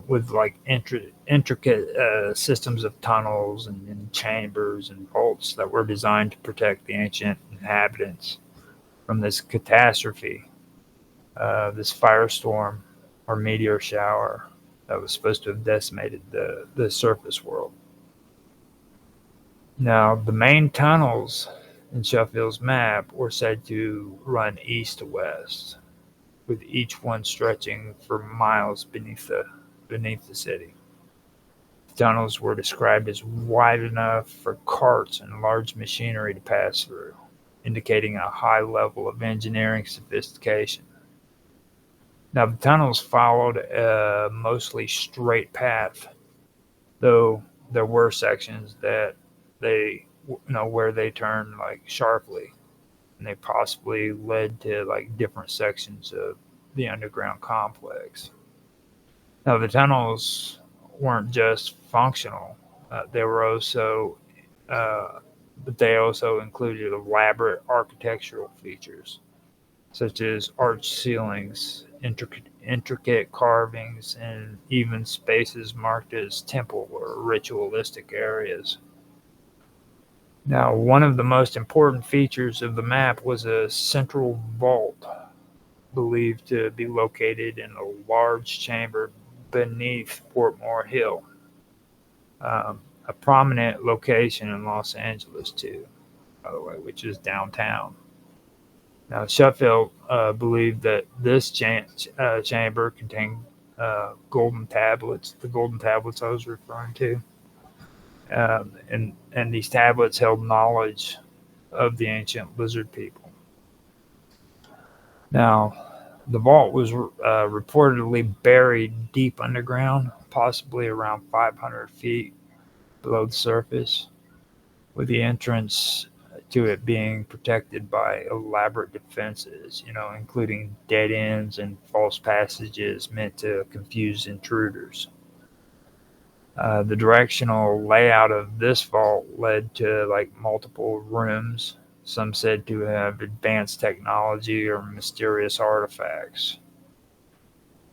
with like intricate systems of tunnels and chambers and vaults that were designed to protect the ancient inhabitants from this catastrophe, this firestorm or meteor shower that was supposed to have decimated the surface world. Now, the main tunnels in Sheffield's map were said to run east to west, with each one stretching for miles beneath the city. The tunnels were described as wide enough for carts and large machinery to pass through, indicating a high level of engineering sophistication. Now, the tunnels followed a mostly straight path, though there were sections that where they turned like sharply, and they possibly led to like different sections of the underground complex. Now, the tunnels weren't just functional; they were also but they also included elaborate architectural features, such as arched ceilings, intricate carvings, and even spaces marked as temple or ritualistic areas. Now, one of the most important features of the map was a central vault, believed to be located in a large chamber beneath Portmore Hill, a prominent location in Los Angeles, too, by the way, which is downtown. Now, Sheffield believed that this chamber contained golden tablets, the golden tablets I was referring to, and these tablets held knowledge of the ancient lizard people. Now, the vault was reportedly buried deep underground, possibly around 500 feet below the surface, with the entrance to it being protected by elaborate defenses, including dead ends and false passages meant to confuse intruders. The directional layout of this vault led to multiple rooms, some said to have advanced technology or mysterious artifacts.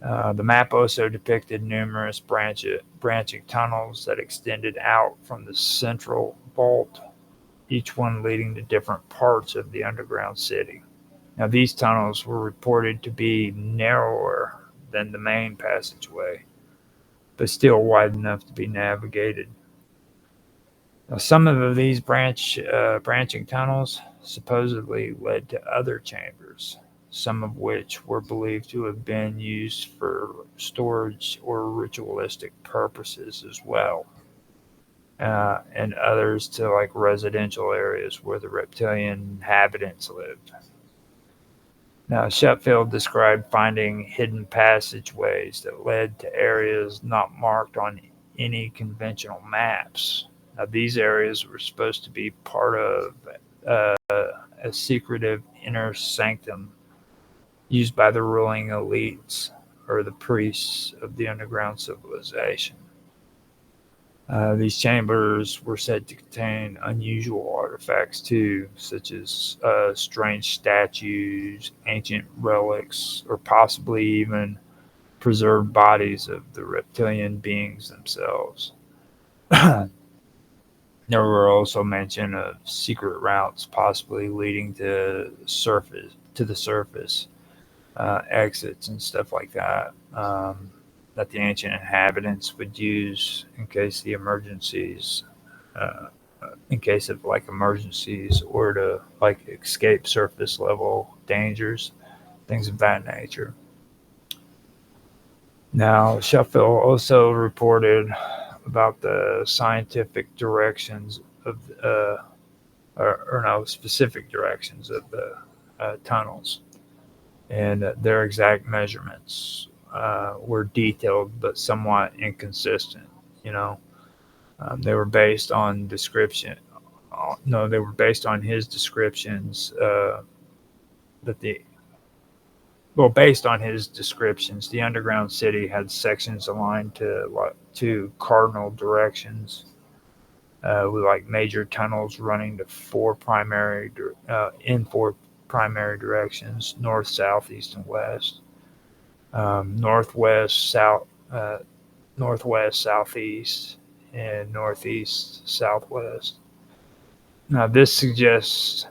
The map also depicted numerous branching tunnels that extended out from the central vault, each one leading to different parts of the underground city. Now, these tunnels were reported to be narrower than the main passageway, but still wide enough to be navigated. Now, some of these branching tunnels supposedly led to other chambers, some of which were believed to have been used for storage or ritualistic purposes as well, and others to residential areas where the reptilian inhabitants lived. Now, Sheffield described finding hidden passageways that led to areas not marked on any conventional maps. Now, these areas were supposed to be part of uh, a secretive inner sanctum used by the ruling elites or the priests of the underground civilization. These chambers were said to contain unusual artifacts too, such as strange statues, ancient relics, or possibly even preserved bodies of the reptilian beings themselves. There were also mention of secret routes possibly leading to the surface, exits and stuff like that. That the ancient inhabitants would use uh, in case of emergencies or to escape surface level dangers, things of that nature. Now, Sheffield also reported about the scientific directions of, or no, specific directions of the tunnels, and their exact measurements were detailed but somewhat inconsistent. You know, they were based on description. No, they were based on his descriptions. That the Based on his descriptions, the underground city had sections aligned to cardinal directions, with major tunnels running to in four primary directions: north, south, east, and west. Northwest, northwest, southeast, and northeast, southwest. Now, this suggests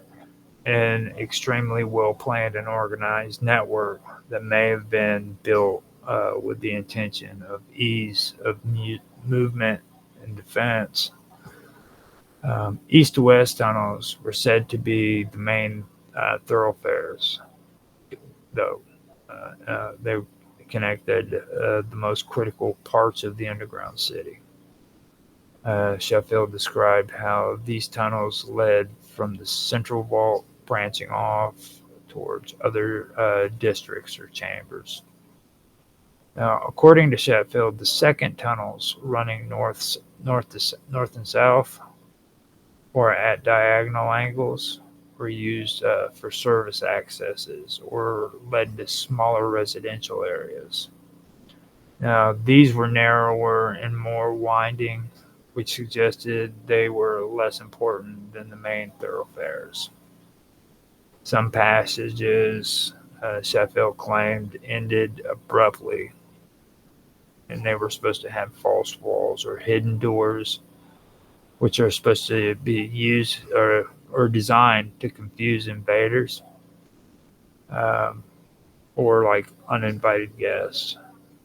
an extremely well planned and organized network that may have been built with the intention of ease of movement and defense. East to west tunnels were said to be the main thoroughfares, though. They connected the most critical parts of the underground city. Sheffield described how these tunnels led from the central vault, branching off towards other districts or chambers. Now, according to Sheffield, the second tunnels running north and south, or at diagonal angles, were used for service accesses or led to smaller residential areas. Now, these were narrower and more winding, which suggested they were less important than the main thoroughfares. Some passages, Sheffield claimed, ended abruptly, and they were supposed to have false walls or hidden doors, which are supposed to be used or designed to confuse invaders um, or like uninvited guests.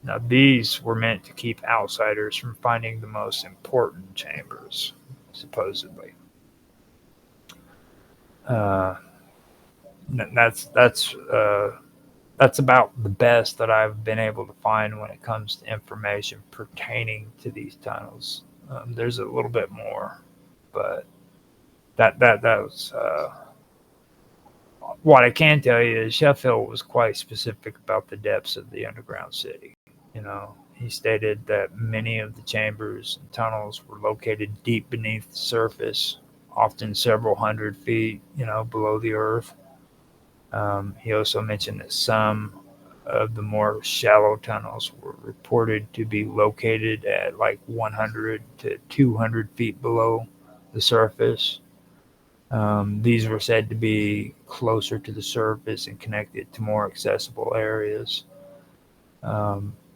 Now, these were meant to keep outsiders from finding the most important chambers, supposedly. Uh, that's about the best that I've been able to find when it comes to information pertaining to these tunnels. There's a little bit more, but that was what I can tell you is Sheffield was quite specific about the depths of the underground city. He stated that many of the chambers and tunnels were located deep beneath the surface, often several hundred feet, below the earth. He also mentioned that some of the more shallow tunnels were reported to be located at like 100 to 200 feet below the surface. These were said to be closer to the surface and connected to more accessible areas.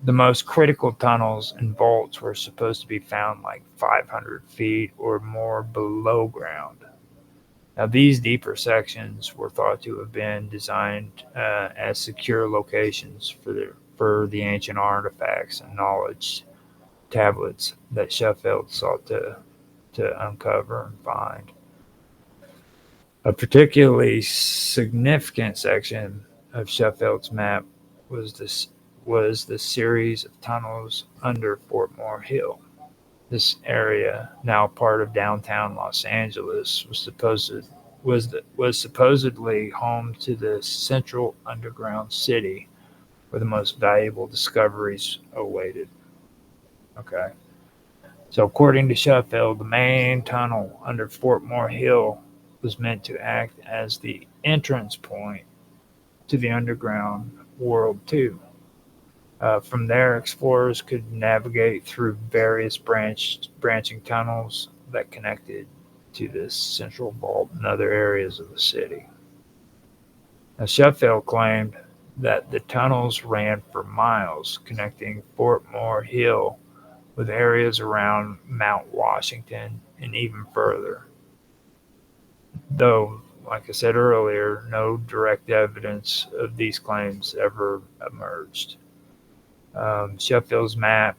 The most critical tunnels and vaults were supposed to be found like 500 feet or more below ground. Now, these deeper sections were thought to have been designed as secure locations for the ancient artifacts and knowledge tablets that Sheffield sought to uncover and find. A particularly significant section of Sheffield's map was the series of tunnels under Fort Moore Hill. This area, now part of downtown Los Angeles, was supposedly home to the central underground city where the most valuable discoveries awaited. Okay. So according to Sheffield, the main tunnel under Fort Moore Hill was meant to act as the entrance point to the underground world too. From there, explorers could navigate through various branching tunnels that connected to this central vault and other areas of the city. Now, Sheffield claimed that the tunnels ran for miles, connecting Fort Moore Hill with areas around Mount Washington and even further. Though, like I said earlier, no direct evidence of these claims ever emerged. Sheffield's map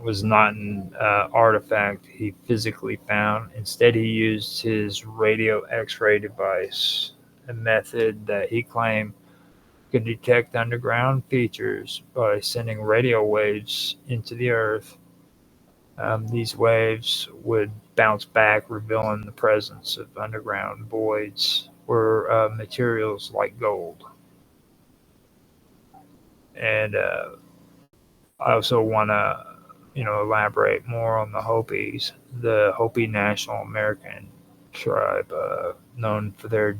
was not an artifact he physically found. Instead, he used his radio X-ray device, a method that he claimed could detect underground features by sending radio waves into the earth. These waves would bounce back, revealing the presence of underground voids or materials like gold. And I also want to, elaborate more on the Hopis, the Hopi National American tribe, known for their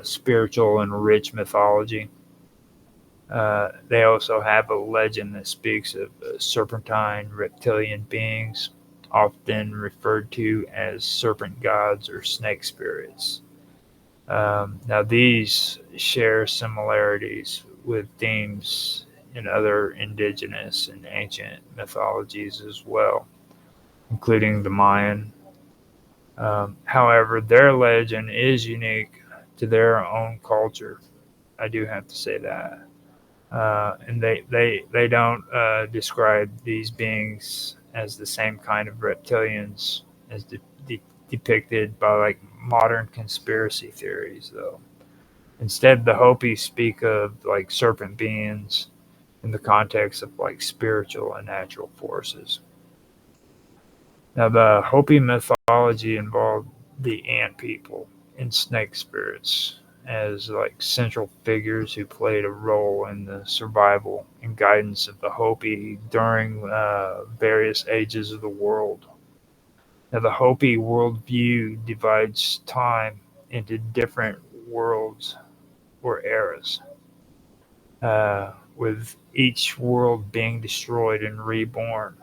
spiritual and rich mythology. They also have a legend that speaks of serpentine reptilian beings, often referred to as serpent gods or snake spirits. Now, these share similarities with themes in other indigenous and ancient mythologies as well, including the Mayan. However, their legend is unique to their own culture. I do have to say that. And they don't describe these beings as the same kind of reptilians as depicted by like modern conspiracy theories, though. Instead, the Hopi speak of like serpent beings in the context of like spiritual and natural forces. Now, the Hopi mythology involved the ant people and snake spirits as like central figures who played a role in the survival and guidance of the Hopi during various ages of the world. Now, the Hopi worldview divides time into different worlds or eras, with each world being destroyed and reborn.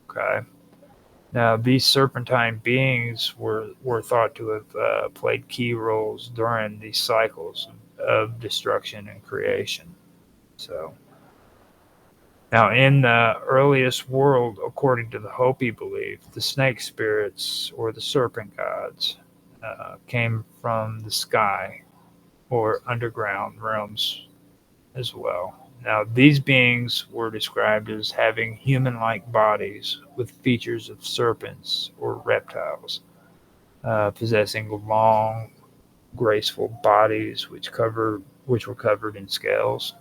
Okay. Now, these serpentine beings were thought to have played key roles during these cycles of destruction and creation. So, now in the earliest world, according to the Hopi belief, the snake spirits or the serpent gods came from the sky or underground realms as well. Now, these beings were described as having human like bodies with features of serpents or reptiles, possessing long, graceful bodies which were covered in scales,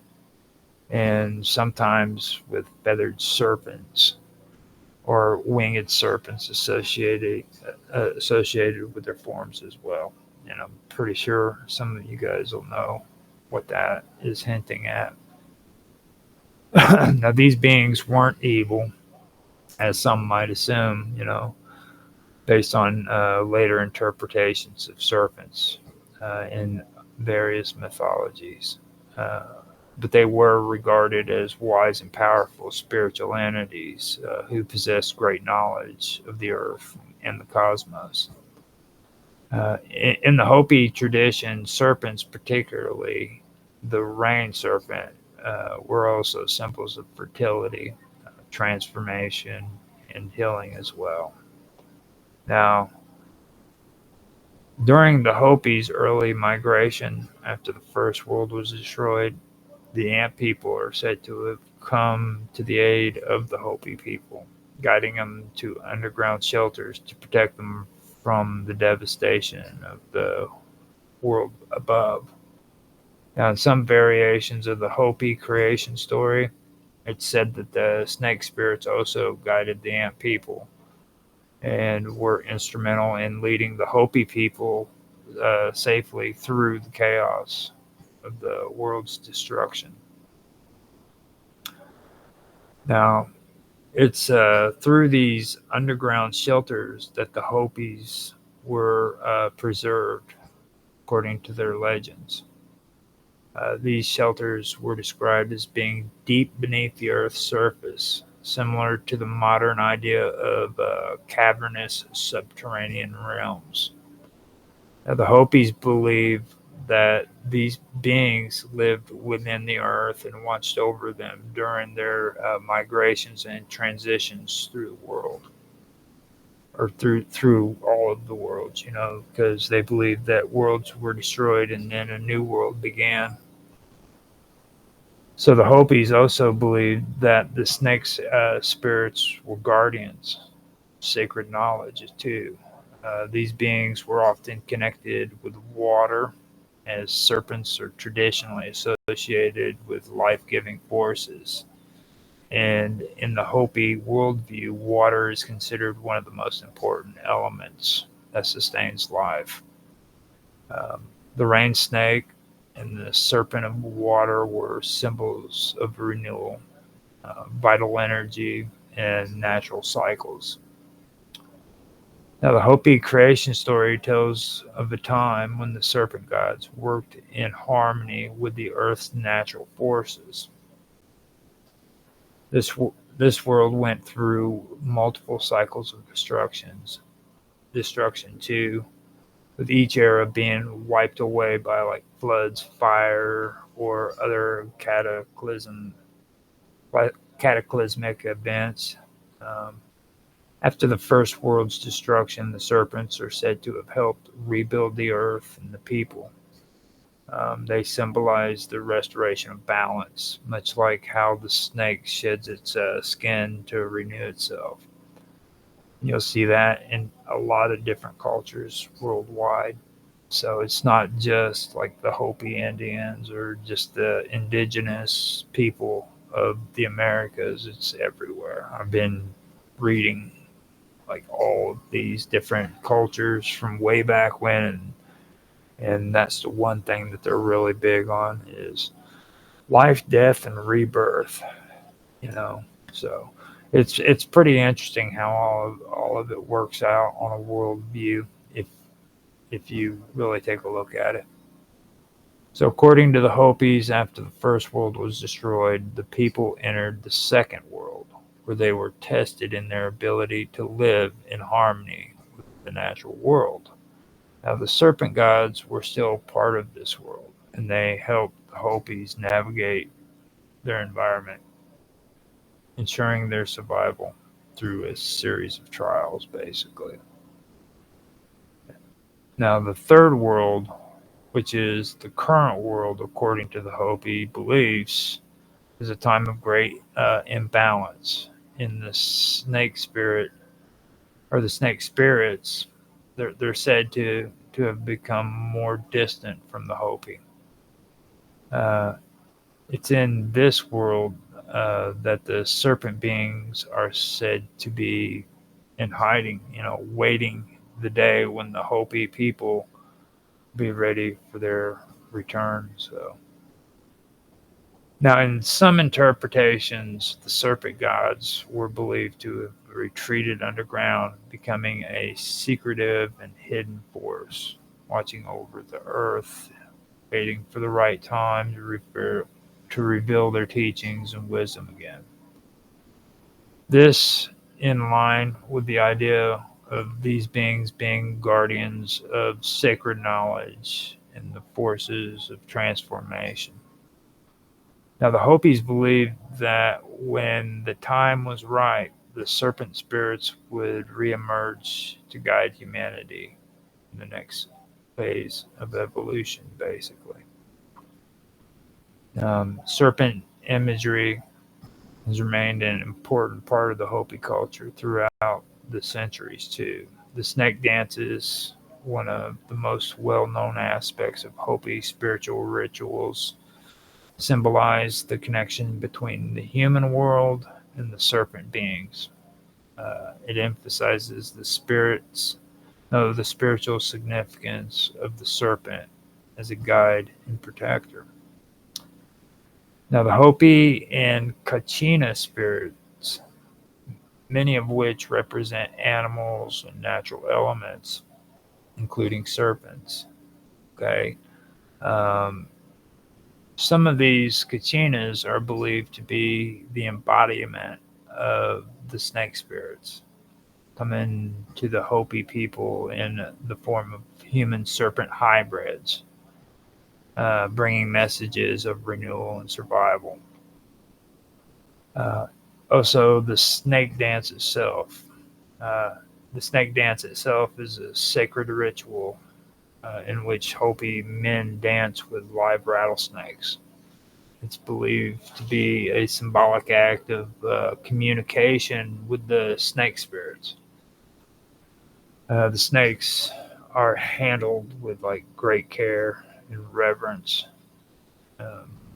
and sometimes with feathered serpents or winged serpents associated with their forms as well. And I'm pretty sure some of you guys will know what that is hinting at. Now, these beings weren't evil, as some might assume, based on later interpretations of serpents in various mythologies. But they were regarded as wise and powerful spiritual entities who possessed great knowledge of the earth and the cosmos. In the Hopi tradition, serpents, particularly the rain serpent, were also symbols of fertility, transformation, and healing as well. Now, during the Hopi's early migration after the First World was destroyed, the Ant people are said to have come to the aid of the Hopi people, guiding them to underground shelters to protect them from the devastation of the world above. Now, in some variations of the Hopi creation story, it's said that the snake spirits also guided the Ant people and were instrumental in leading the Hopi people safely through the chaos of the world's destruction. Now, it's through these underground shelters that the Hopis were preserved, according to their legends. These shelters were described as being deep beneath the Earth's surface, similar to the modern idea of cavernous subterranean realms. Now, the Hopis believe that these beings lived within the earth and watched over them during their migrations and transitions through the world, or through all of the worlds, because they believed that worlds were destroyed and then a new world began. So the Hopis also believed that the snakes' spirits were guardians, sacred knowledge too. These beings were often connected with water, as serpents are traditionally associated with life-giving forces. And in the Hopi worldview, water is considered one of the most important elements that sustains life. The rain snake and the serpent of water were symbols of renewal, vital energy, and natural cycles. Now, the Hopi creation story tells of a time when the serpent gods worked in harmony with the earth's natural forces. This world went through multiple cycles of destruction too, with each era being wiped away by like floods, fire, or other cataclysmic events. Um, After the First World's destruction, the serpents are said to have helped rebuild the earth and the people. They symbolize the restoration of balance, much like how the snake sheds its skin to renew itself. You'll see that in a lot of different cultures worldwide. So it's not just like the Hopi Indians or just the indigenous people of the Americas, it's everywhere. I've been reading like all of these different cultures from way back when, and that's the one thing that they're really big on is life, death, and rebirth. you know so it's pretty interesting how all of it works out on a world view if you really take a look at it. So according to the Hopis, after the first world was destroyed, the people entered the second world, where they were tested in their ability to live in harmony with the natural world. Now, the serpent gods were still part of this world, and they helped the Hopis navigate their environment, ensuring their survival through a series of trials, basically. Now, the third world, which is the current world according to the Hopi beliefs, is a time of great imbalance in the snake spirit, or the snake spirits. They're said to have become more distant from the Hopi. It's in this world that the serpent beings are said to be in hiding, waiting the day when the Hopi people be ready for their return. So now, in some interpretations, the serpent gods were believed to have retreated underground, becoming a secretive and hidden force, watching over the earth, waiting for the right time to reveal their teachings and wisdom again. This in line with the idea of these beings being guardians of sacred knowledge and the forces of transformation. Now, the Hopis believed that when the time was right, the serpent spirits would reemerge to guide humanity in the next phase of evolution, basically. Serpent imagery has remained an important part of the Hopi culture throughout the centuries, too. The snake dance is one of the most well-known aspects of Hopi spiritual rituals, symbolize the connection between the human world and the serpent beings. It emphasizes the spiritual significance of the serpent as a guide and protector. Now, the Hopi and Kachina spirits, many of which represent animals and natural elements, including serpents. Okay. Some of these Kachinas are believed to be the embodiment of the snake spirits, coming to the Hopi people in the form of human serpent hybrids, bringing messages of renewal and survival. Also, the snake dance itself. The snake dance itself is a sacred ritual in which Hopi men dance with live rattlesnakes. It's believed to be a symbolic act of communication with the snake spirits. The snakes are handled with great care and reverence,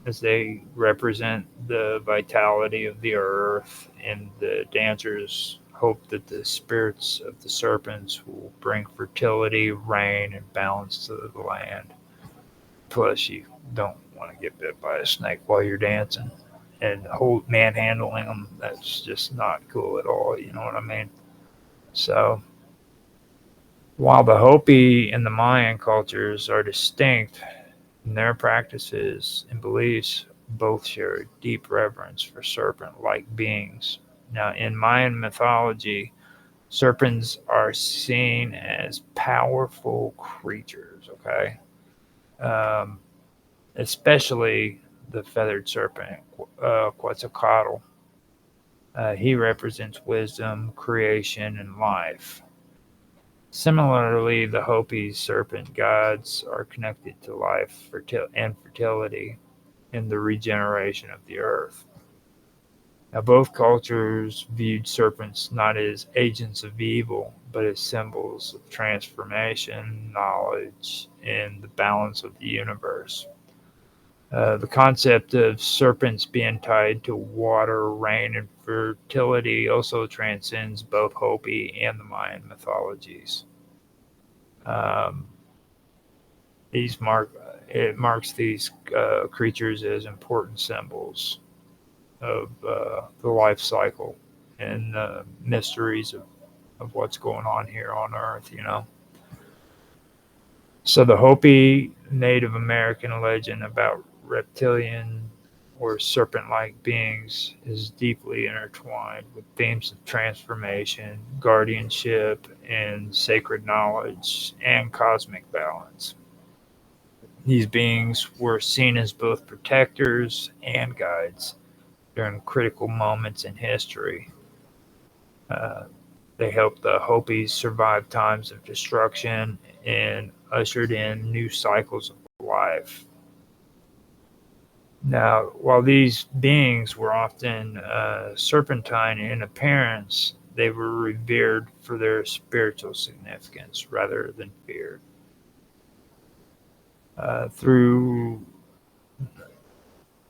as they represent the vitality of the earth, and the dancers hope that the spirits of the serpents will bring fertility, rain, and balance to the land. Plus, you don't want to get bit by a snake while you're dancing and manhandling them. That's just not cool at all. You know what I mean? So, while the Hopi and the Mayan cultures are distinct in their practices and beliefs, both share a deep reverence for serpent-like beings. Now, in Mayan mythology, serpents are seen as powerful creatures, okay? Especially the feathered serpent, Quetzalcoatl. He represents wisdom, creation, and life. Similarly, the Hopi serpent gods are connected to life and fertility and the regeneration of the earth. Now, both cultures viewed serpents not as agents of evil, but as symbols of transformation, knowledge, and the balance of the universe. The concept of serpents being tied to water, rain, and fertility also transcends both Hopi and the Mayan mythologies. It marks these creatures as important symbols of the life cycle and the mysteries of what's going on here on Earth, So the Hopi Native American legend about reptilian or serpent-like beings is deeply intertwined with themes of transformation, guardianship, and sacred knowledge and cosmic balance. These beings were seen as both protectors and guides during critical moments in history. Uh, they helped the Hopis survive times of destruction and ushered in new cycles of life. Now, while these beings were often serpentine in appearance, they were revered for their spiritual significance rather than feared. Through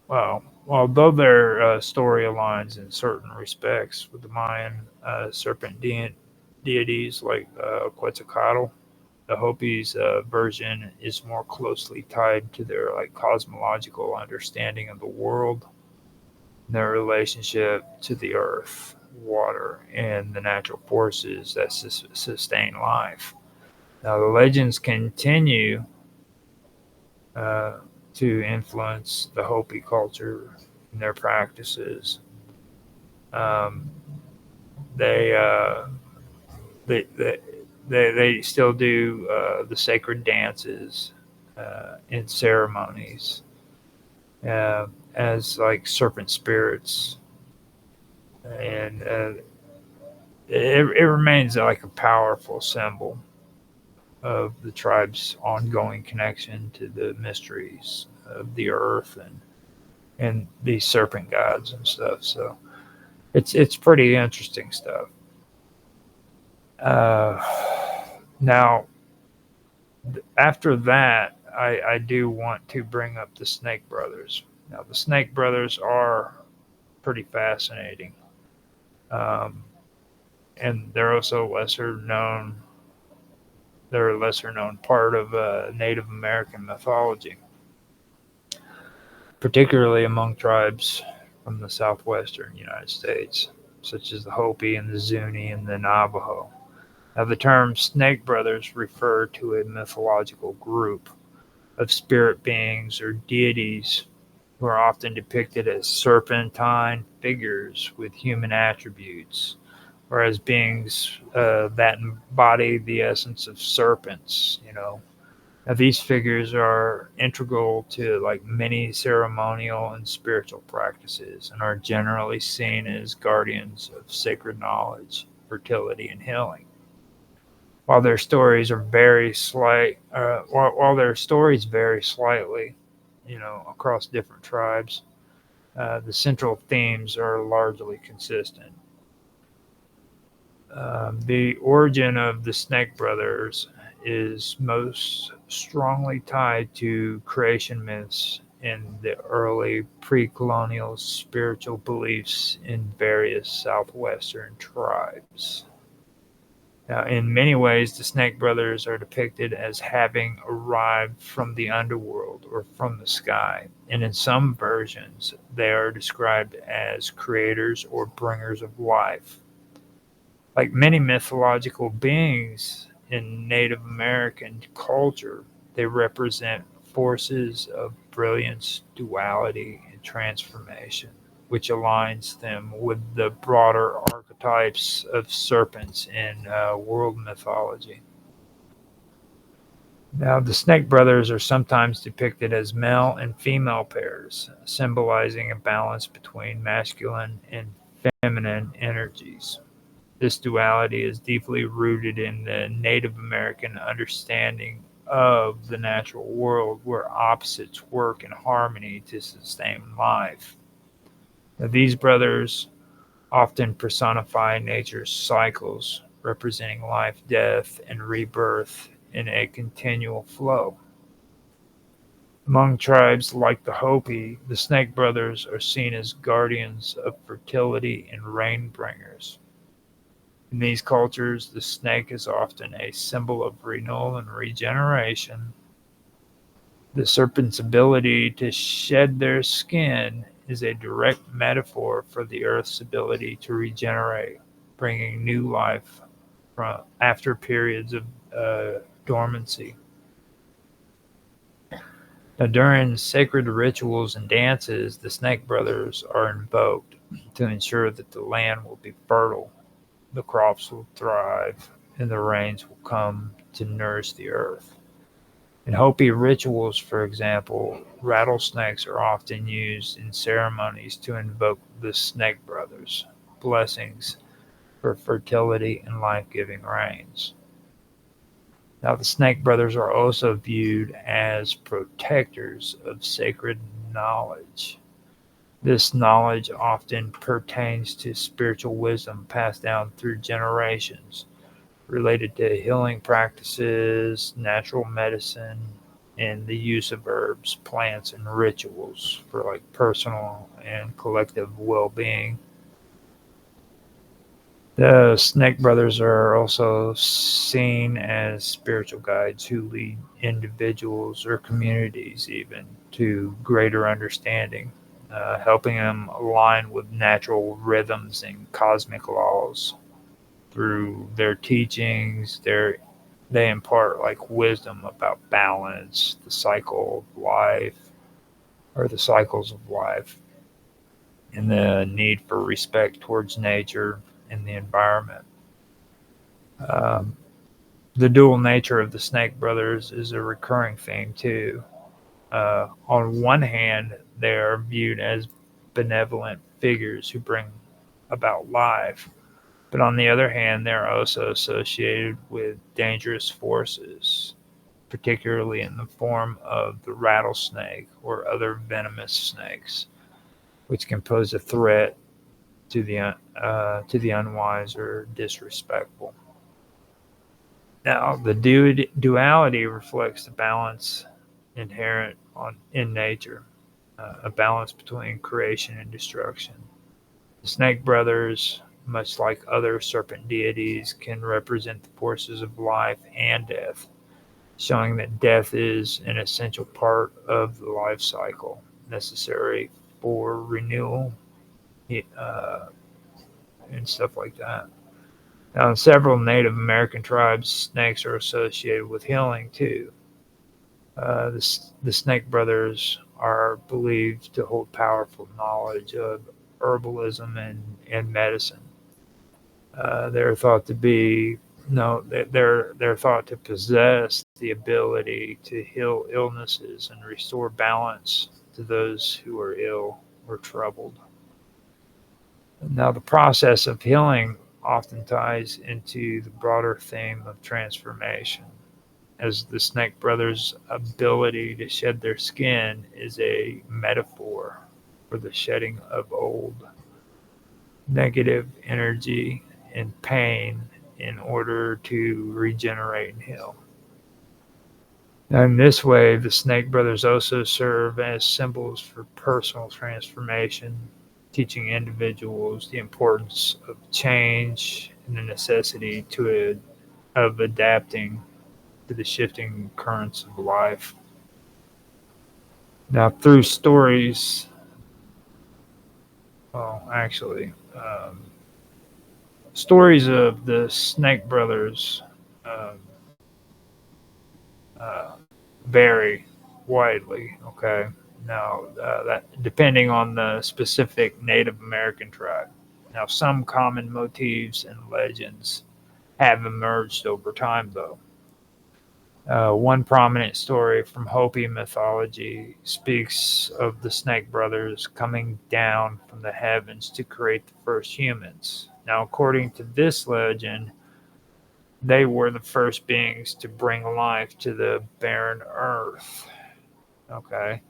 Well, although their story aligns in certain respects with the Mayan serpent deities like Quetzalcoatl, the Hopi's version is more closely tied to their cosmological understanding of the world, their relationship to the earth, water, and the natural forces that sustain life. Now, the legends continue uh, to influence the Hopi culture and their practices. Um, they, uh, they, they, they still do the sacred dances and ceremonies as like serpent spirits, and it remains like a powerful symbol of the tribe's ongoing connection to the mysteries of the earth and these serpent gods and stuff. So it's pretty interesting stuff. Uh, Now, after that, I do want to bring up the Snake Brothers. Now, the Snake Brothers are pretty fascinating, um, and they're also lesser known. They're a lesser known part of Native American mythology, particularly among tribes from the southwestern United States, such as the Hopi and the Zuni and the Navajo. Now, the term Snake Brothers refer to a mythological group of spirit beings or deities who are often depicted as serpentine figures with human attributes, or as beings that embody the essence of serpents. Now, these figures are integral to many ceremonial and spiritual practices, and are generally seen as guardians of sacred knowledge, fertility, and healing. While their stories are very slight, while their stories vary slightly, across different tribes, the central themes are largely consistent. The origin of the Snake Brothers is most strongly tied to creation myths and the early pre-colonial spiritual beliefs in various southwestern tribes. Now, in many ways, the Snake Brothers are depicted as having arrived from the underworld or from the sky, and in some versions, they are described as creators or bringers of life. Like many mythological beings in Native American culture, they represent forces of brilliance, duality, and transformation, which aligns them with the broader archetypes of serpents in world mythology. Now, the Snake Brothers are sometimes depicted as male and female pairs, symbolizing a balance between masculine and feminine energies. This duality is deeply rooted in the Native American understanding of the natural world, where opposites work in harmony to sustain life. Now, these brothers often personify nature's cycles, representing life, death, and rebirth in a continual flow. Among tribes like the Hopi, the Snake Brothers are seen as guardians of fertility and rain bringers. In these cultures, the snake is often a symbol of renewal and regeneration. The serpent's ability to shed their skin is a direct metaphor for the earth's ability to regenerate, bringing new life from after periods of dormancy. Now, during sacred rituals and dances, the Snake Brothers are invoked to ensure that the land will be fertile, the crops will thrive, and the rains will come to nourish the earth. In Hopi rituals, for example, rattlesnakes are often used in ceremonies to invoke the Snake Brothers' blessings for fertility and life-giving rains. Now, the Snake Brothers are also viewed as protectors of sacred knowledge. This knowledge often pertains to spiritual wisdom passed down through generations, related to healing practices, natural medicine, and the use of herbs, plants, and rituals for like personal and collective well-being. The Snake Brothers are also seen as spiritual guides who lead individuals or communities even to greater understanding, helping them align with natural rhythms and cosmic laws. Through their teachings, they impart like wisdom about balance, the cycle of life, or the cycles of life, and the need for respect towards nature and the environment. Um, the dual nature of the Snake Brothers is a recurring theme too. On one hand, they are viewed as benevolent figures who bring about life, but on the other hand, they are also associated with dangerous forces, particularly in the form of the rattlesnake or other venomous snakes, which can pose a threat to the unwise or disrespectful. Now, the duality reflects the balance inherent in nature, a balance between creation and destruction. The Snake Brothers, much like other serpent deities, can represent the forces of life and death, showing that death is an essential part of the life cycle, necessary for renewal uh, and stuff like that. Now, in several Native American tribes, snakes are associated with healing too. The Snake Brothers are believed to hold powerful knowledge of herbalism and medicine. They're thought to be no, they're thought to possess the ability to heal illnesses and restore balance to those who are ill or troubled. Now, the process of healing often ties into the broader theme of transformation, as the Snake Brothers' ability to shed their skin is a metaphor for the shedding of old negative energy and pain in order to regenerate and heal. Now, in this way, the Snake Brothers also serve as symbols for personal transformation, teaching individuals the importance of change and the necessity of adapting to the shifting currents of life. Now, through stories, well, actually, stories of the Snake Brothers um, uh, vary widely. Okay, now that depending on the specific Native American tribe. Now, some common motifs and legends have emerged over time, though. One prominent story from Hopi mythology speaks of the Snake Brothers coming down from the heavens to create the first humans. Now, according to this legend, they were the first beings to bring life to the barren earth, okay,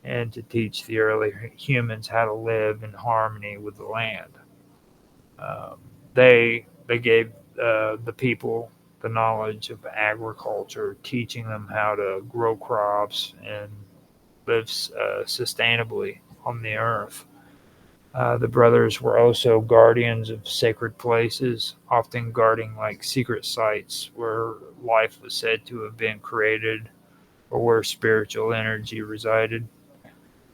and to teach the early humans how to live in harmony with the land. They gave the people the knowledge of agriculture, teaching them how to grow crops and live sustainably on the earth. The brothers were also guardians of sacred places, often guarding like secret sites where life was said to have been created or where spiritual energy resided.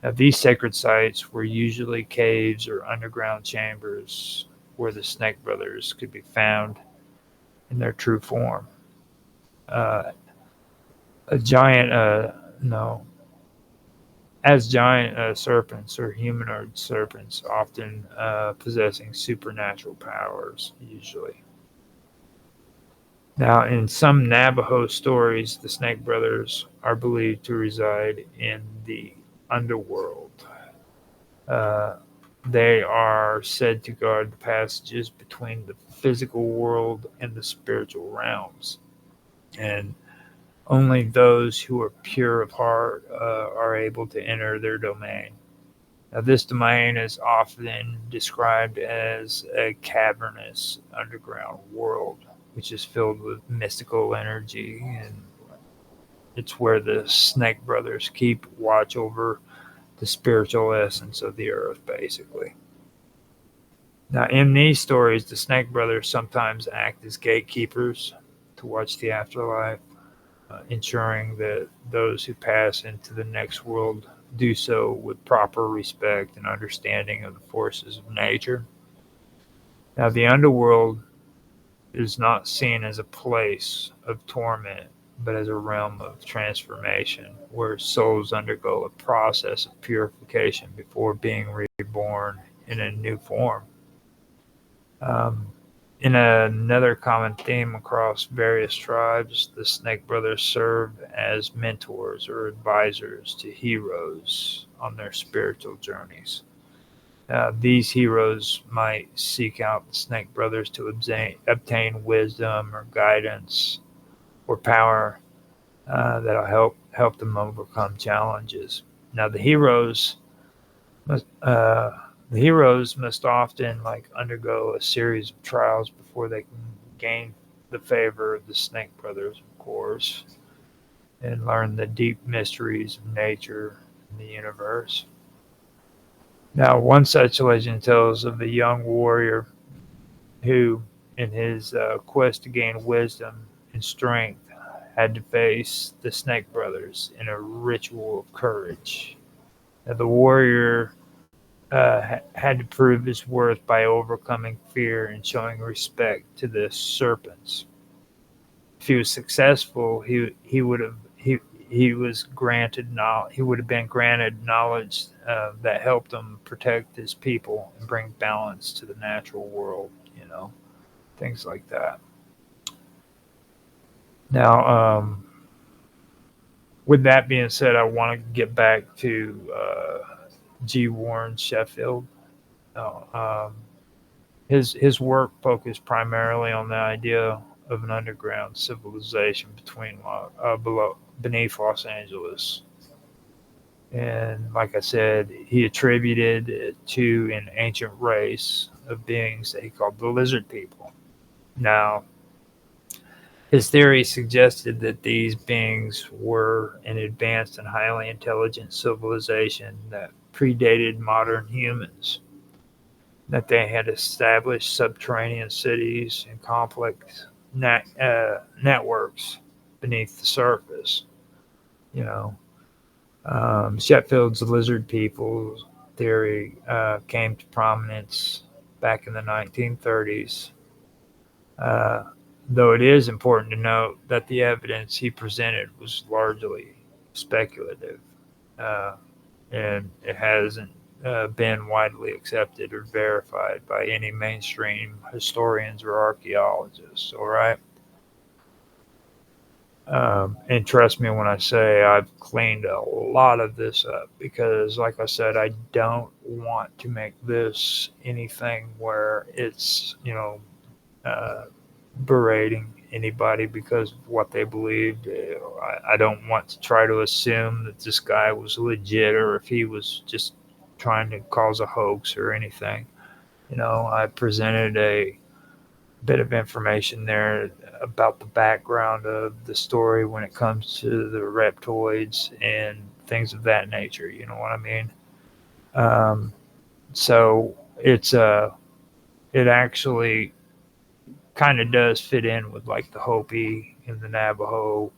Now, these sacred sites were usually caves or underground chambers where the Snake Brothers could be found in their true form. Uh, a giant, no. as giant serpents or humanoid serpents, often possessing supernatural powers, usually. Now, in some Navajo stories, the Snake Brothers are believed to reside in the underworld. Uh, they are said to guard the passages between the physical world and the spiritual realms. And only those who are pure of heart are able to enter their domain. Now, this domain is often described as a cavernous underground world, which is filled with mystical energy, and it's where the Snake Brothers keep watch over the spiritual essence of the earth, basically. Now, in these stories, the Snake Brothers sometimes act as gatekeepers to watch the afterlife, ensuring that those who pass into the next world do so with proper respect and understanding of the forces of nature. Now, the underworld is not seen as a place of torment, but as a realm of transformation where souls undergo a process of purification before being reborn in a new form. Um, in another common theme across various tribes, the Snake Brothers serve as mentors or advisors to heroes on their spiritual journeys. These heroes might seek out the Snake Brothers to obtain wisdom or guidance or power that'll help them overcome challenges. Now, the heroes must often undergo a series of trials before they can gain the favor of the Snake Brothers, of course, and learn the deep mysteries of nature and the universe. Now, one such legend tells of a young warrior who, in his quest to gain wisdom and strength, had to face the Snake Brothers in a ritual of courage. Now, the warrior had to prove his worth by overcoming fear and showing respect to the serpents. If he was successful, he would have he was granted he would have been granted knowledge that helped him protect his people and bring balance to the natural world. Things like that. Now, with that being said, I want to get back to G. Warren Sheffield. Um, his work focused primarily on the idea of an underground civilization beneath Los Angeles. And like I said, he attributed it to an ancient race of beings that he called the lizard people. Now, his theory suggested that these beings were an advanced and highly intelligent civilization that predated modern humans, that they had established subterranean cities and complex networks beneath the surface. You know, Sheffield's lizard people theory came to prominence back in the 1930s, though it is important to note that the evidence he presented was largely speculative, and it hasn't been widely accepted or verified by any mainstream historians or archaeologists. All right. And trust me when I say I've cleaned a lot of this up because, like I said, I don't want to make this anything where it's, berating anybody because of what they believed. I don't want to try to assume that this guy was legit or if he was just trying to cause a hoax or anything. I presented a bit of information there about the background of the story when it comes to the reptoids and things of that nature. You know what I mean? So it actually kind of does fit in with like the Hopi and the Navajo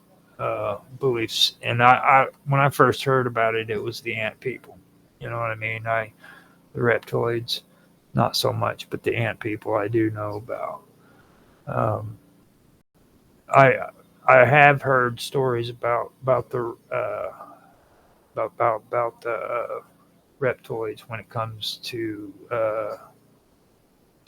beliefs. And I when I first heard about it, it was the ant people. You know what I mean? The reptoids, not so much, but the ant people I do know about. Um, I I have heard stories about about reptoids when it comes to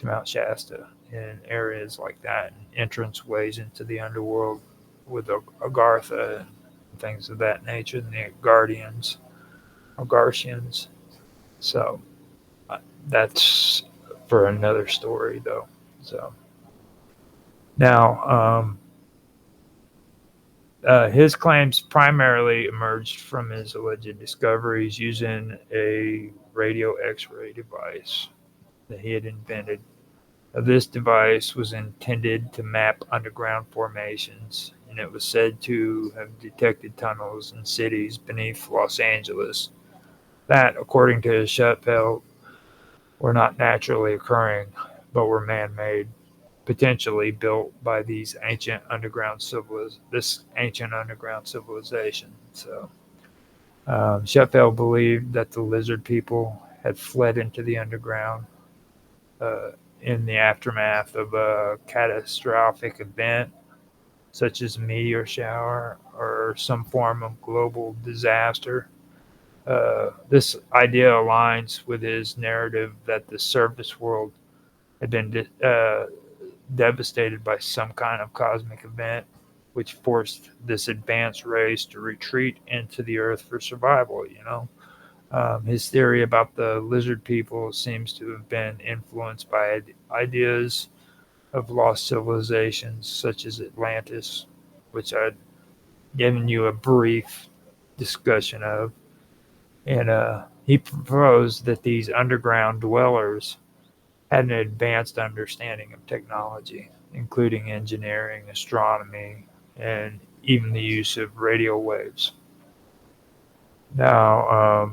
Mount Shasta in areas like that, and entrance ways into the underworld with Agartha and things of that nature, and the Guardians or Gartians. So that's for another story, though. So now, his claims primarily emerged from his alleged discoveries using a radio X-ray device that he had invented. This device was intended to map underground formations, and it was said to have detected tunnels in cities beneath Los Angeles that, according to Shutfeld, were not naturally occurring, but were man-made, potentially built by this ancient underground civilization. So, Shutfeld believed that the lizard people had fled into the underground uh, in the aftermath of a catastrophic event, such as a meteor shower or some form of global disaster. This idea aligns with his narrative that the surface world had been devastated by some kind of cosmic event, which forced this advanced race to retreat into the earth for survival. His theory about the lizard people seems to have been influenced by ideas of lost civilizations such as Atlantis, which I'd given you a brief discussion of. And he proposed that these underground dwellers had an advanced understanding of technology, including engineering, astronomy, and even the use of radio waves. Now,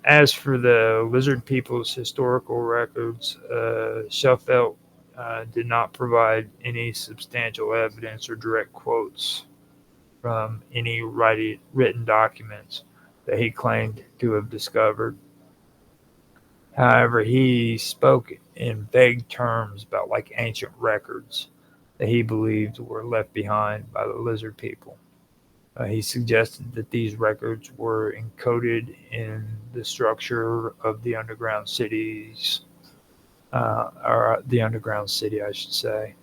as for the lizard people's historical records, Sheffield did not provide any substantial evidence or direct quotes from any written documents that he claimed to have discovered. However, he spoke in vague terms about like ancient records that he believed were left behind by the lizard people. He suggested that these records were encoded in the structure of the underground cities, or the underground city, I should say,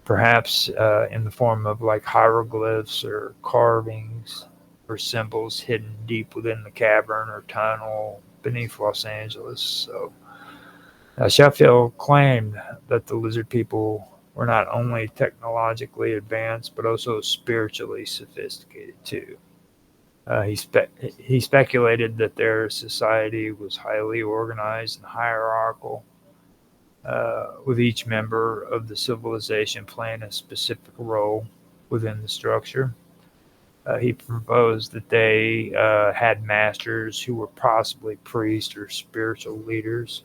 perhaps in the form of like hieroglyphs or carvings or symbols hidden deep within the cavern or tunnel beneath Los Angeles. So Sheffield claimed that the lizard people were not only technologically advanced, but also spiritually sophisticated too. He speculated that their society was highly organized and hierarchical, with each member of the civilization playing a specific role within the structure. He proposed that they had masters who were possibly priests or spiritual leaders,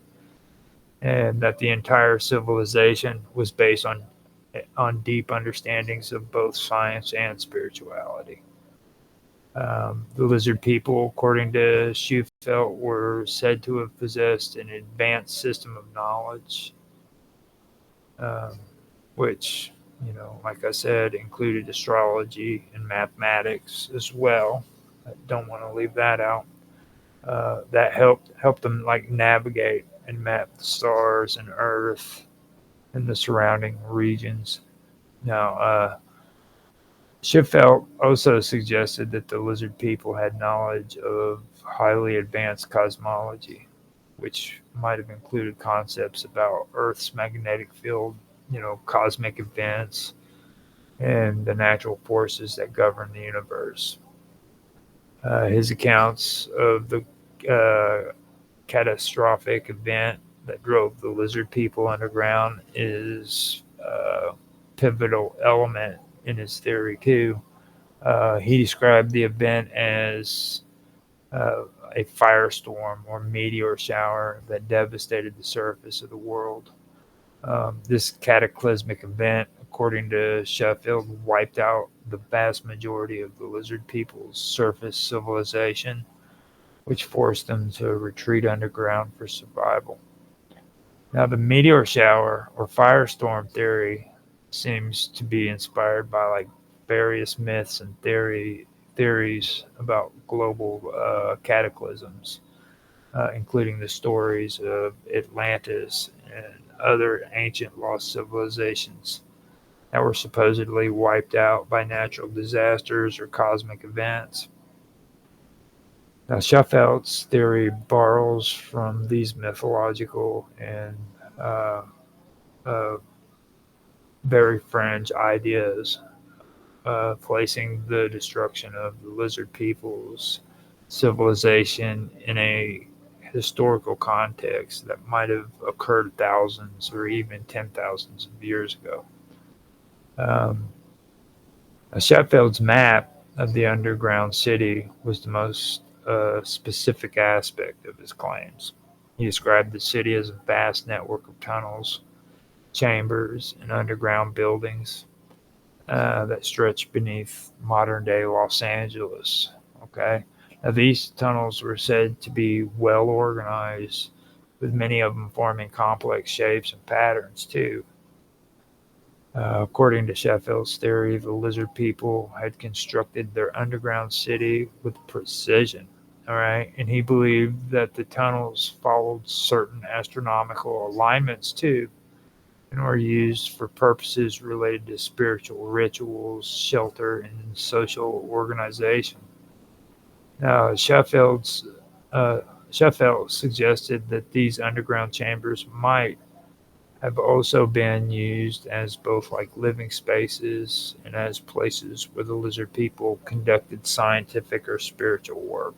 and that the entire civilization was based on deep understandings of both science and spirituality. The lizard people, according to Schufelt, were said to have possessed an advanced system of knowledge, um, which, like I said, included astrology and mathematics as well. I don't want to leave that out. That helped them like navigate and map the stars and Earth and the surrounding regions. Now, Schifelt also suggested that the lizard people had knowledge of highly advanced cosmology, which might have included concepts about Earth's magnetic field, cosmic events, and the natural forces that govern the universe. His accounts of the catastrophic event that drove the lizard people underground is a pivotal element in his theory too. He described the event as a firestorm or meteor shower that devastated the surface of the world. This cataclysmic event, according to Sheffield, wiped out the vast majority of the lizard people's surface civilization, which forced them to retreat underground for survival. Now, the meteor shower or firestorm theory seems to be inspired by like various myths and theories about global cataclysms, including the stories of Atlantis and other ancient lost civilizations that were supposedly wiped out by natural disasters or cosmic events. Now, Scheffeld's theory borrows from these mythological and uh, uh, very fringe ideas, placing the destruction of the lizard people's civilization in a historical context that might have occurred thousands or even 10,000s of years ago. Um, Sheffeld's map of the underground city was the most specific aspect of his claims. He described the city as a vast network of tunnels, chambers, and underground buildings that stretched beneath modern day Los Angeles. Okay. Now, these tunnels were said to be well organized, with many of them forming complex shapes and patterns, too. According to Sheffield's theory, the lizard people had constructed their underground city with precision. All right. And he believed that the tunnels followed certain astronomical alignments too, and were used for purposes related to spiritual rituals, shelter, and social organization. Now, uh, Sheffield suggested that these underground chambers might have also been used as both like living spaces and as places where the lizard people conducted scientific or spiritual work.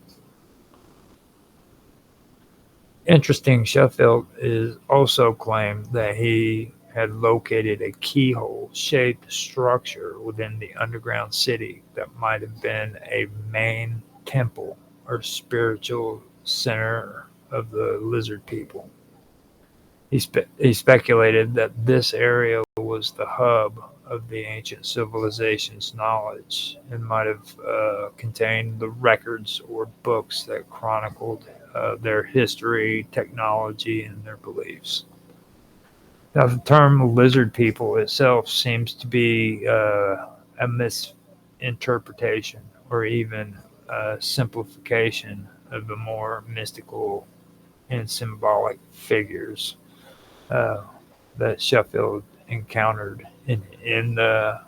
Interesting, Sheffield is also claimed that he had located a keyhole shaped structure within the underground city that might have been a main temple or spiritual center of the lizard people. He speculated that this area was the hub of the ancient civilization's knowledge and might have contained the records or books that chronicled their history, technology, and their beliefs. Now, the term lizard people itself seems to be a misinterpretation or even a simplification of the more mystical and symbolic figures uh, that Sheffield encountered in the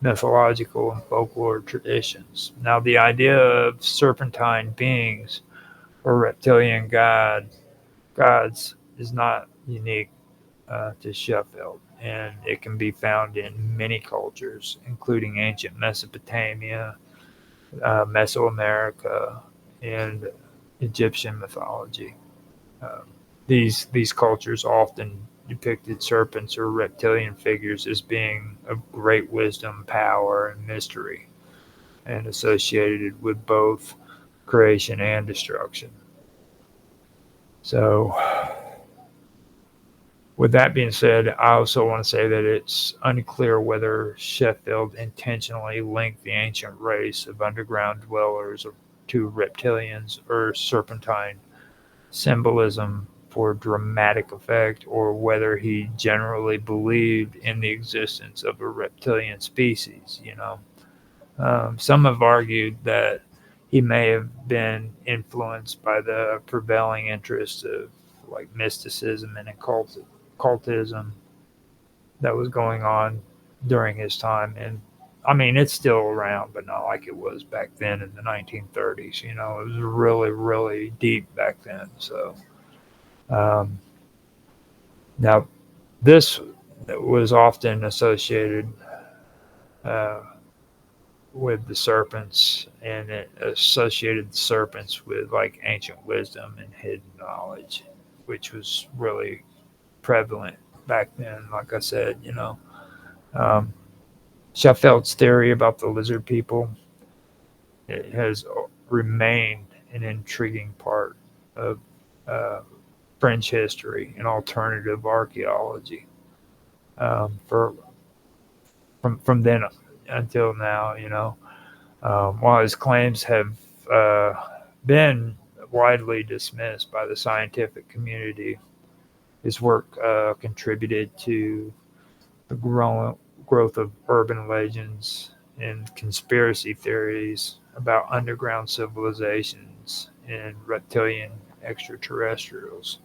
mythological and folklore traditions. Now, the idea of serpentine beings or reptilian gods is not unique to Sheffield, and it can be found in many cultures, including ancient Mesopotamia, Mesoamerica, and Egyptian mythology. Um, these cultures often depicted serpents or reptilian figures as being of great wisdom, power, and mystery, and associated with both creation and destruction. So, with that being said, I also want to say that it's unclear whether Sheffield intentionally linked the ancient race of underground dwellers to reptilians or serpentine symbolism for dramatic effect, or whether he generally believed in the existence of a reptilian species. Some have argued that he may have been influenced by the prevailing interests of like mysticism and occultism that was going on during his time. And I mean, it's still around, but not like it was back then in the 1930s. It was really, really deep back then. So, um, now this was often associated uh, with the serpents, and it associated the serpents with like ancient wisdom and hidden knowledge, which was really prevalent back then. Like I said, um, Sheffeld's theory about the lizard people, it has remained an intriguing part of uh, French history and alternative archaeology for from then until now. While his claims have uh, been widely dismissed by the scientific community, his work contributed to the growth of urban legends and conspiracy theories about underground civilizations and reptilian extraterrestrials.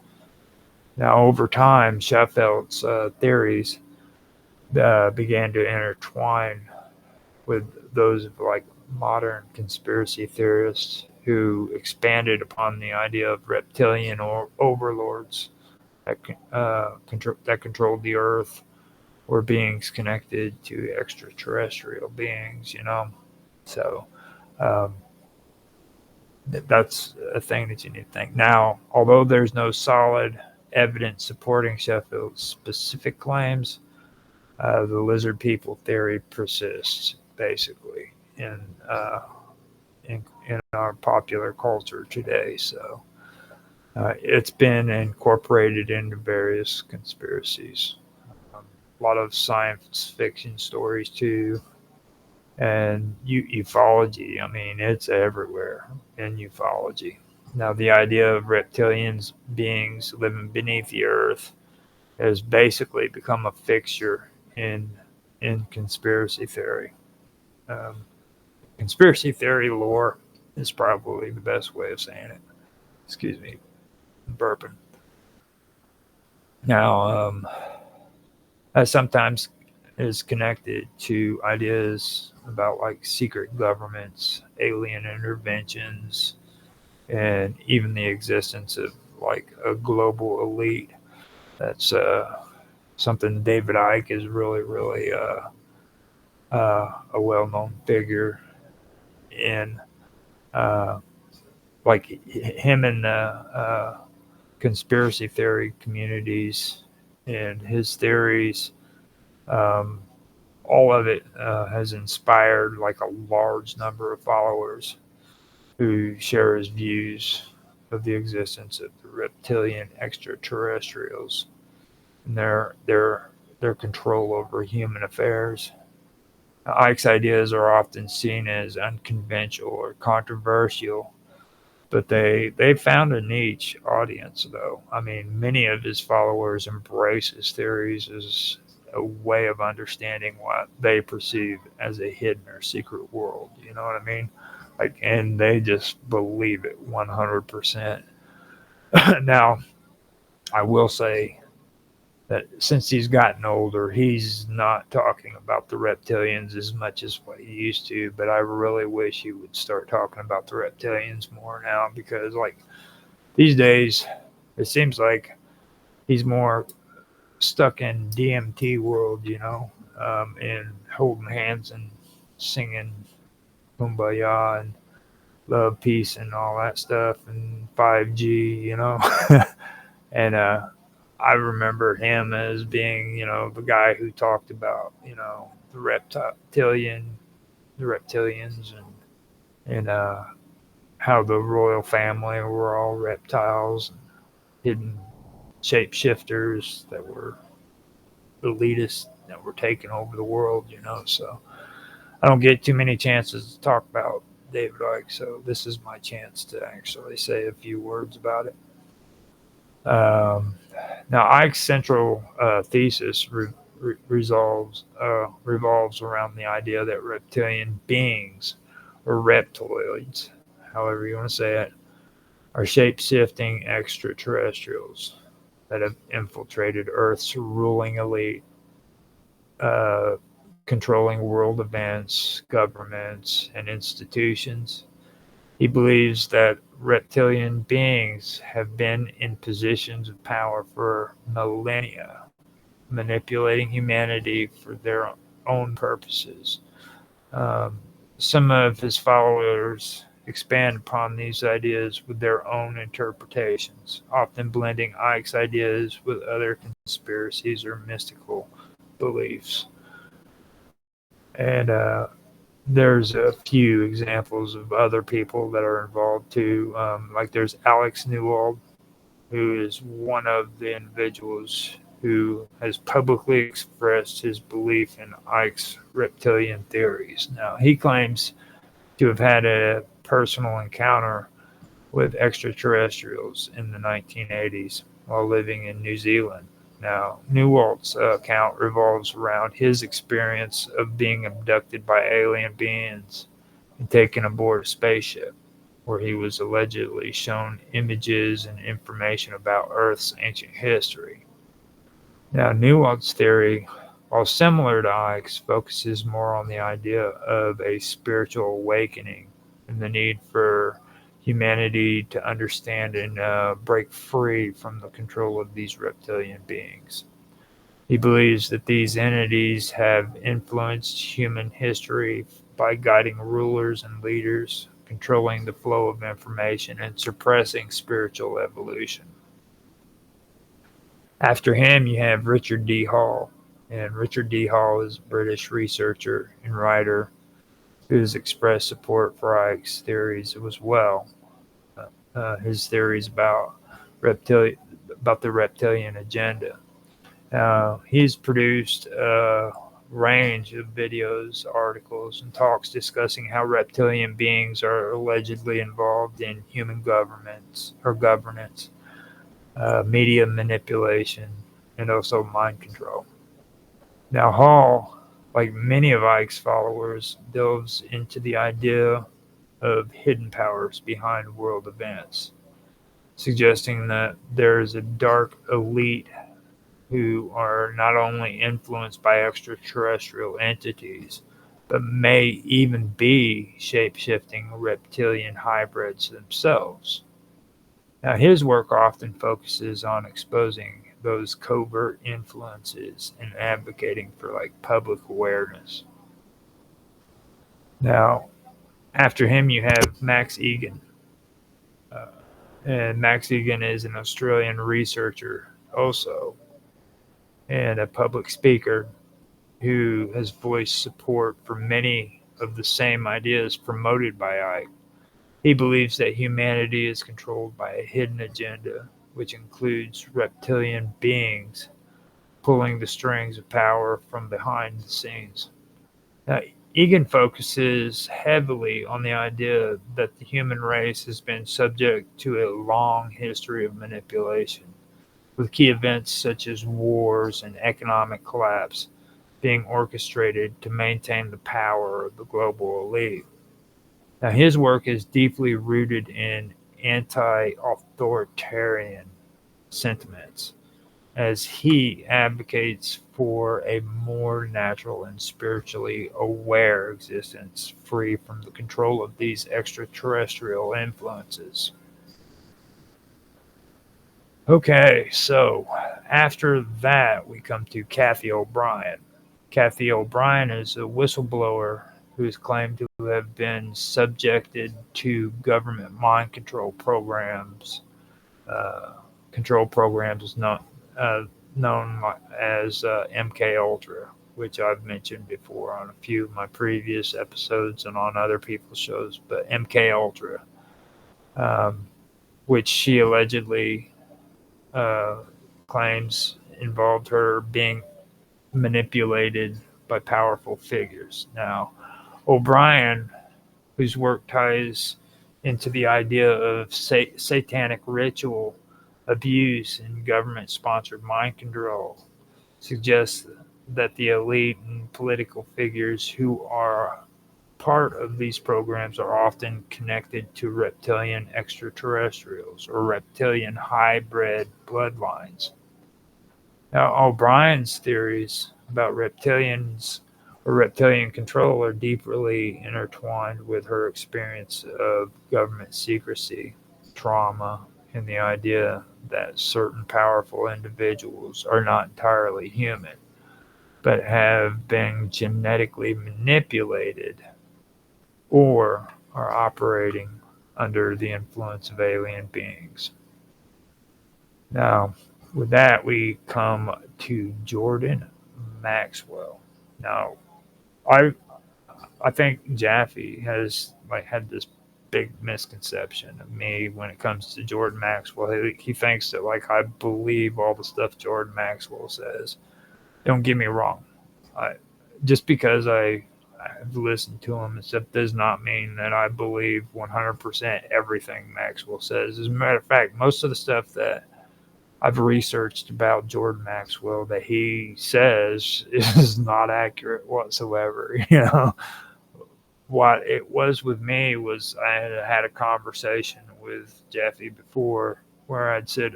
Now, over time, Sheffeld's theories began to intertwine with those of like modern conspiracy theorists who expanded upon the idea of reptilian or overlords that controlled the earth, or beings connected to extraterrestrial beings. So um, that's a thing that you need to think. Now, although there's no solid evidence supporting Sheffield's specific claims, the lizard people theory persists, basically, in our popular culture today. So it's been incorporated into various conspiracies. A lot of science fiction stories too, and ufology. I mean, it's everywhere in ufology. Now, the idea of reptilians beings living beneath the earth has basically become a fixture in conspiracy theory. Um, Conspiracy theory lore is probably the best way of saying it. Excuse me, I'm burping. Now, that sometimes is connected to ideas about like secret governments, alien interventions, and even the existence of like a global elite. That's something David Icke is really a well-known figure in. Uh, like him and conspiracy theory communities and his theories, um, all of it has inspired like a large number of followers who share his views of the existence of the reptilian extraterrestrials and their control over human affairs. Ike's ideas are often seen as unconventional or controversial, but they found a niche audience, though. I mean, many of his followers embrace his theories as a way of understanding what they perceive as a hidden or secret world. You know what I mean? Like, and they just believe it 100%. Now, I will say that since he's gotten older, he's not talking about the reptilians as much as what he used to. But I really wish he would start talking about the reptilians more now, because, like, these days, it seems like he's more stuck in DMT world, and holding hands and singing Kumbaya and love, peace, and all that stuff, and 5G. And I remember him as being, the guy who talked about, the reptilians, and how the royal family were all reptiles, and hidden shapeshifters that were elitists that were taking over the world. So I don't get too many chances to talk about David Icke, so this is my chance to actually say a few words about it. Now, Ike's central thesis revolves around the idea that reptilian beings, or reptiloids, however you want to say it, are shape-shifting extraterrestrials that have infiltrated Earth's ruling elite, uh, controlling world events, governments, and institutions. He believes that reptilian beings have been in positions of power for millennia, manipulating humanity for their own purposes. Um, some of his followers expand upon these ideas with their own interpretations, often blending Ike's ideas with other conspiracies or mystical beliefs. And there's a few examples of other people that are involved too. Like there's Alex Newald, who is one of the individuals who has publicly expressed his belief in Ike's reptilian theories. Now, he claims to have had a personal encounter with extraterrestrials in the 1980s while living in New Zealand. Now, Newald's account revolves around his experience of being abducted by alien beings and taken aboard a spaceship, where he was allegedly shown images and information about Earth's ancient history. Now, Newald's theory, while similar to Ike's, focuses more on the idea of a spiritual awakening and the need for humanity to understand and break free from the control of these reptilian beings. He believes that these entities have influenced human history by guiding rulers and leaders, controlling the flow of information, and suppressing spiritual evolution. After him, you have Richard D. Hall. And Richard D. Hall is a British researcher and writer who has expressed support for Ike's theories as well. His theories about the reptilian agenda. He's produced a range of videos, articles, and talks discussing how reptilian beings are allegedly involved in human governance, media manipulation, and also mind control. Now, Hall, like many of Ike's followers, delves into the idea of hidden powers behind world events, suggesting that there is a dark elite who are not only influenced by extraterrestrial entities, but may even be shape-shifting reptilian hybrids themselves. Now, his work often focuses on exposing those covert influences and advocating for public awareness. Now, after him, you have Max Egan. And Max Egan is an Australian researcher also, and a public speaker who has voiced support for many of the same ideas promoted by Ike. He believes that humanity is controlled by a hidden agenda, which includes reptilian beings pulling the strings of power from behind the scenes. Now, Egan focuses heavily on the idea that the human race has been subject to a long history of manipulation, with key events such as wars and economic collapse being orchestrated to maintain the power of the global elite. Now, his work is deeply rooted in anti-authoritarian sentiments, as he advocates for a more natural and spiritually aware existence free from the control of these extraterrestrial influences. Okay, so after that, we come to Kathy O'Brien. Kathy O'Brien is a whistleblower who is claimed to have been subjected to government mind control programs. Control programs known as MK Ultra, which I've mentioned before on a few of my previous episodes and on other people's shows. But MK Ultra, which she allegedly claims involved her being manipulated by powerful figures. Now, O'Brien, whose work ties into the idea of satanic ritual abuse and government-sponsored mind control, suggests that the elite and political figures who are part of these programs are often connected to reptilian extraterrestrials or reptilian hybrid bloodlines. Now, O'Brien's theories about reptilians or reptilian control are deeply intertwined with her experience of government secrecy, trauma, and the idea that certain powerful individuals are not entirely human, but have been genetically manipulated or are operating under the influence of alien beings. Now, with that, we come to Jordan Maxwell. Now, I think Jaffe has had this big misconception of me when it comes to Jordan Maxwell. He thinks that I believe all the stuff Jordan Maxwell says. Don't get me wrong. Just because I've listened to him and stuff does not mean that I believe 100% everything Maxwell says. As a matter of fact, most of the stuff that I've researched about Jordan Maxwell that he says is not accurate whatsoever. what it was with me was I had a conversation with Jeffy before where I'd said,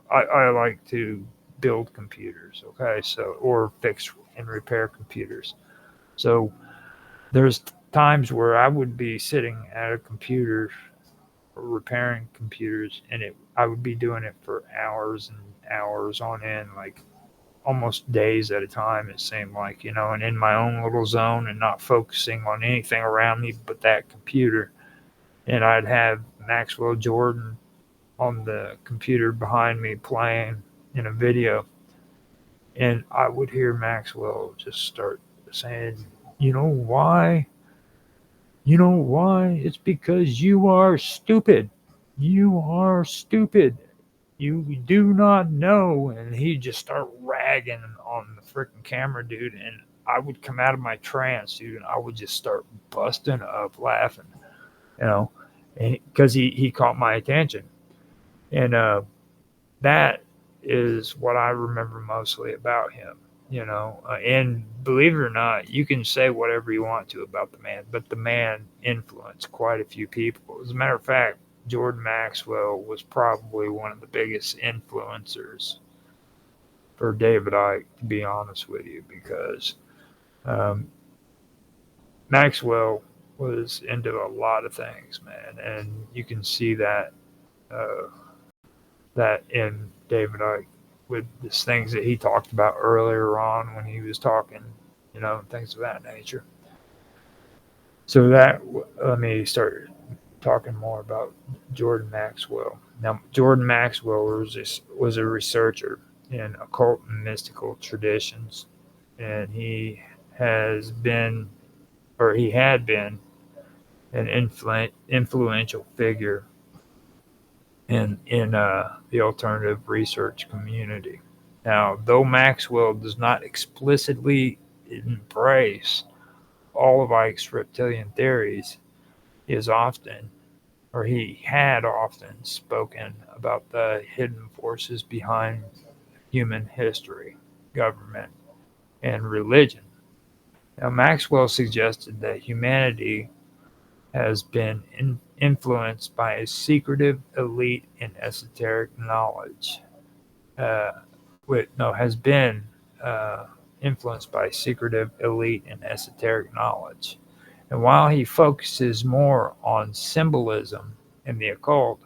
I like to build computers, okay, so, or fix and repair computers. So there's times where I would be sitting at a computer repairing computers, and I would be doing it for hours and hours on end, like almost days at a time, it seemed like, and in my own little zone and not focusing on anything around me but that computer. And I'd have Maxwell Jordan on the computer behind me playing in a video, and I would hear Maxwell just start saying, you know why? You know why? It's because you are stupid. You are stupid. You do not know. And he'd just start ragging on the freaking camera, dude. And I would come out of my trance, dude, and I would just start busting up laughing, you know, because he caught my attention. And that is what I remember mostly about him, and believe it or not, you can say whatever you want to about the man, but the man influenced quite a few people. As a matter of fact, Jordan Maxwell was probably one of the biggest influencers for David Icke, to be honest with you, because um, Maxwell was into a lot of things, man, and you can see uh, that in David Icke with these things that he talked about earlier on when he was talking, things of that nature. So let me start talking more about Jordan Maxwell. Now, Jordan Maxwell was a researcher in occult and mystical traditions, and he has been, or he had been, an influential figure in the alternative research community. Now, though Maxwell does not explicitly embrace all of Icke's reptilian theories, he had often spoken about the hidden forces behind human history, government, and religion. Now, Maxwell suggested that humanity has been influenced by a secretive elite in esoteric knowledge. Uh, has been influenced by secretive elite and esoteric knowledge. And while he focuses more on symbolism and the occult,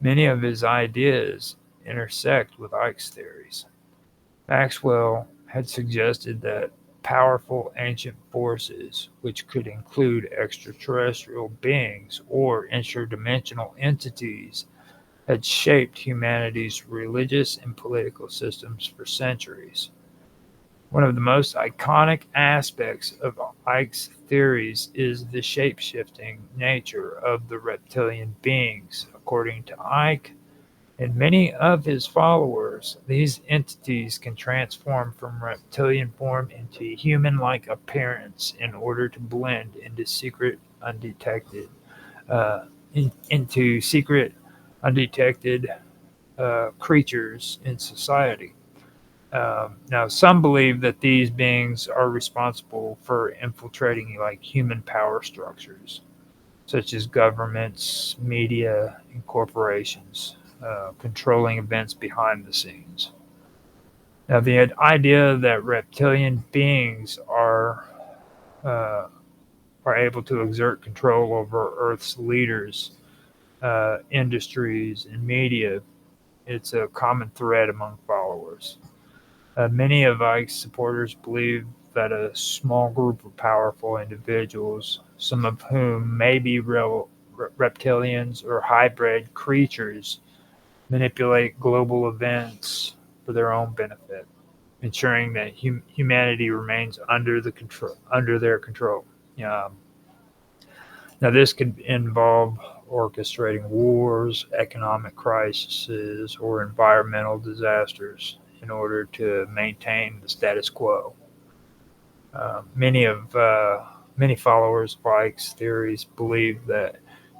many of his ideas intersect with Icke's theories. Maxwell had suggested that powerful ancient forces, which could include extraterrestrial beings or interdimensional entities, had shaped humanity's religious and political systems for centuries. One of the most iconic aspects of Icke's theories is the shape-shifting nature of the reptilian beings. According to Icke and many of his followers, these entities can transform from reptilian form into human-like appearance in order to blend into uh, secret, undetected creatures in society. Now, some believe that these beings are responsible for infiltrating like human power structures, such as governments, media, and corporations, controlling events behind the scenes. Now, the idea that reptilian beings uh, are able to exert control over Earth's leaders, industries, and media, it's a common thread among followers. Many of Icke's supporters believe that a small group of powerful individuals, some of whom may be reptilians or hybrid creatures, manipulate global events for their own benefit, ensuring that humanity remains under their control. Um, Now, this could involve orchestrating wars, economic crises, or environmental disasters in order to maintain the status quo. Many followers of Icke's theories believe that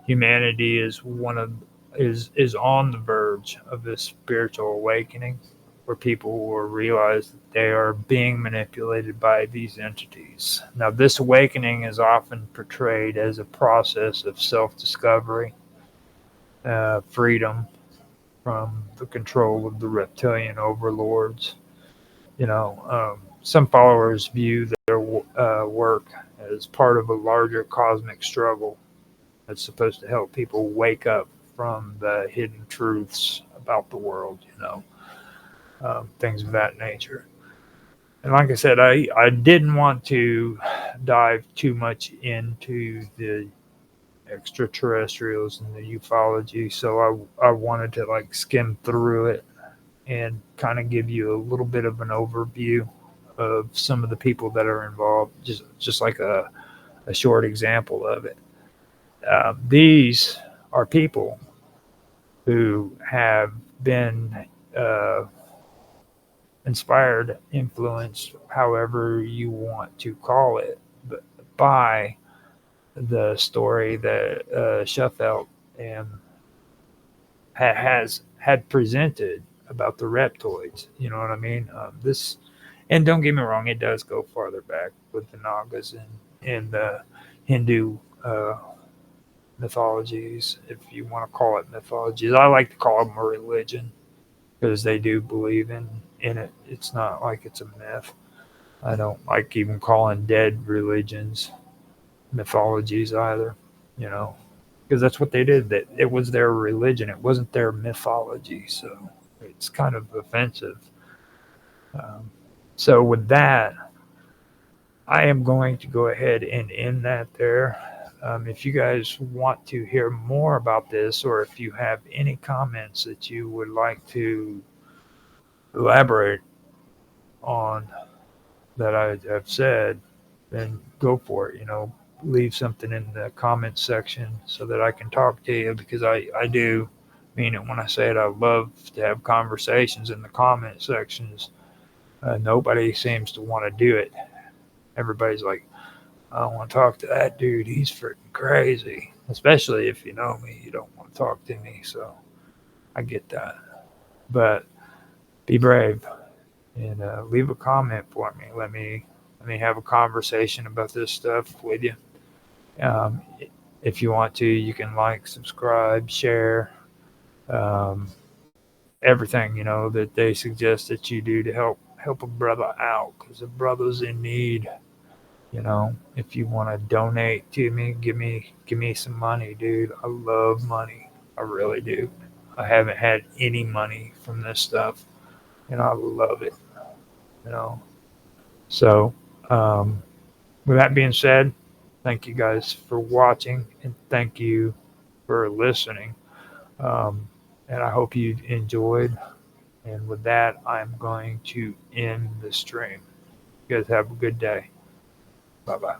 humanity is on the verge of a spiritual awakening, where people will realize that they are being manipulated by these entities. Now, this awakening is often portrayed as a process of self-discovery, freedom from the control of the reptilian overlords. Some followers view their work as part of a larger cosmic struggle that's supposed to help people wake up from the hidden truths about the world, things of that nature. And like I said, I didn't want to dive too much into the extraterrestrials and the ufology, so I wanted to like skim through it and kind of give you a little bit of an overview of some of the people that are involved, just like a short example of it. These are people who have been inspired, influenced, however you want to call it, but by the story that Sheffield had presented about the reptoids. You know what I mean? And don't get me wrong, it does go farther back with the Nagas and the Hindu mythologies, if you want to call it mythologies. I like to call them a religion because they do believe in it. It's not like it's a myth. I don't like even calling dead religions mythologies either, because that's what they did. That it was their religion. It wasn't their mythology. So it's kind of offensive. So with that, I am going to go ahead and end that there. If you guys want to hear more about this, or if you have any comments that you would like to elaborate on that I've said, then go for it. Leave something in the comments section so that I can talk to you, because I do mean it when I say it. I love to have conversations in the comment sections. Nobody seems to want to do it. Everybody's like, I don't want to talk to that dude. He's freaking crazy. Especially if you know me, you don't want to talk to me. So I get that. But be brave and leave a comment for me. Let me have a conversation about this stuff with you. If you want to, you can like, subscribe, share, everything that they suggest that you do to help a brother out, because a brother's in need. If you want to donate to me, give me some money, dude. I love money. I really do. I haven't had any money from this stuff, and I love it. So, with that being said, thank you guys for watching, and thank you for listening. And I hope you enjoyed. And with that, I'm going to end the stream. You guys have a good day. Bye-bye.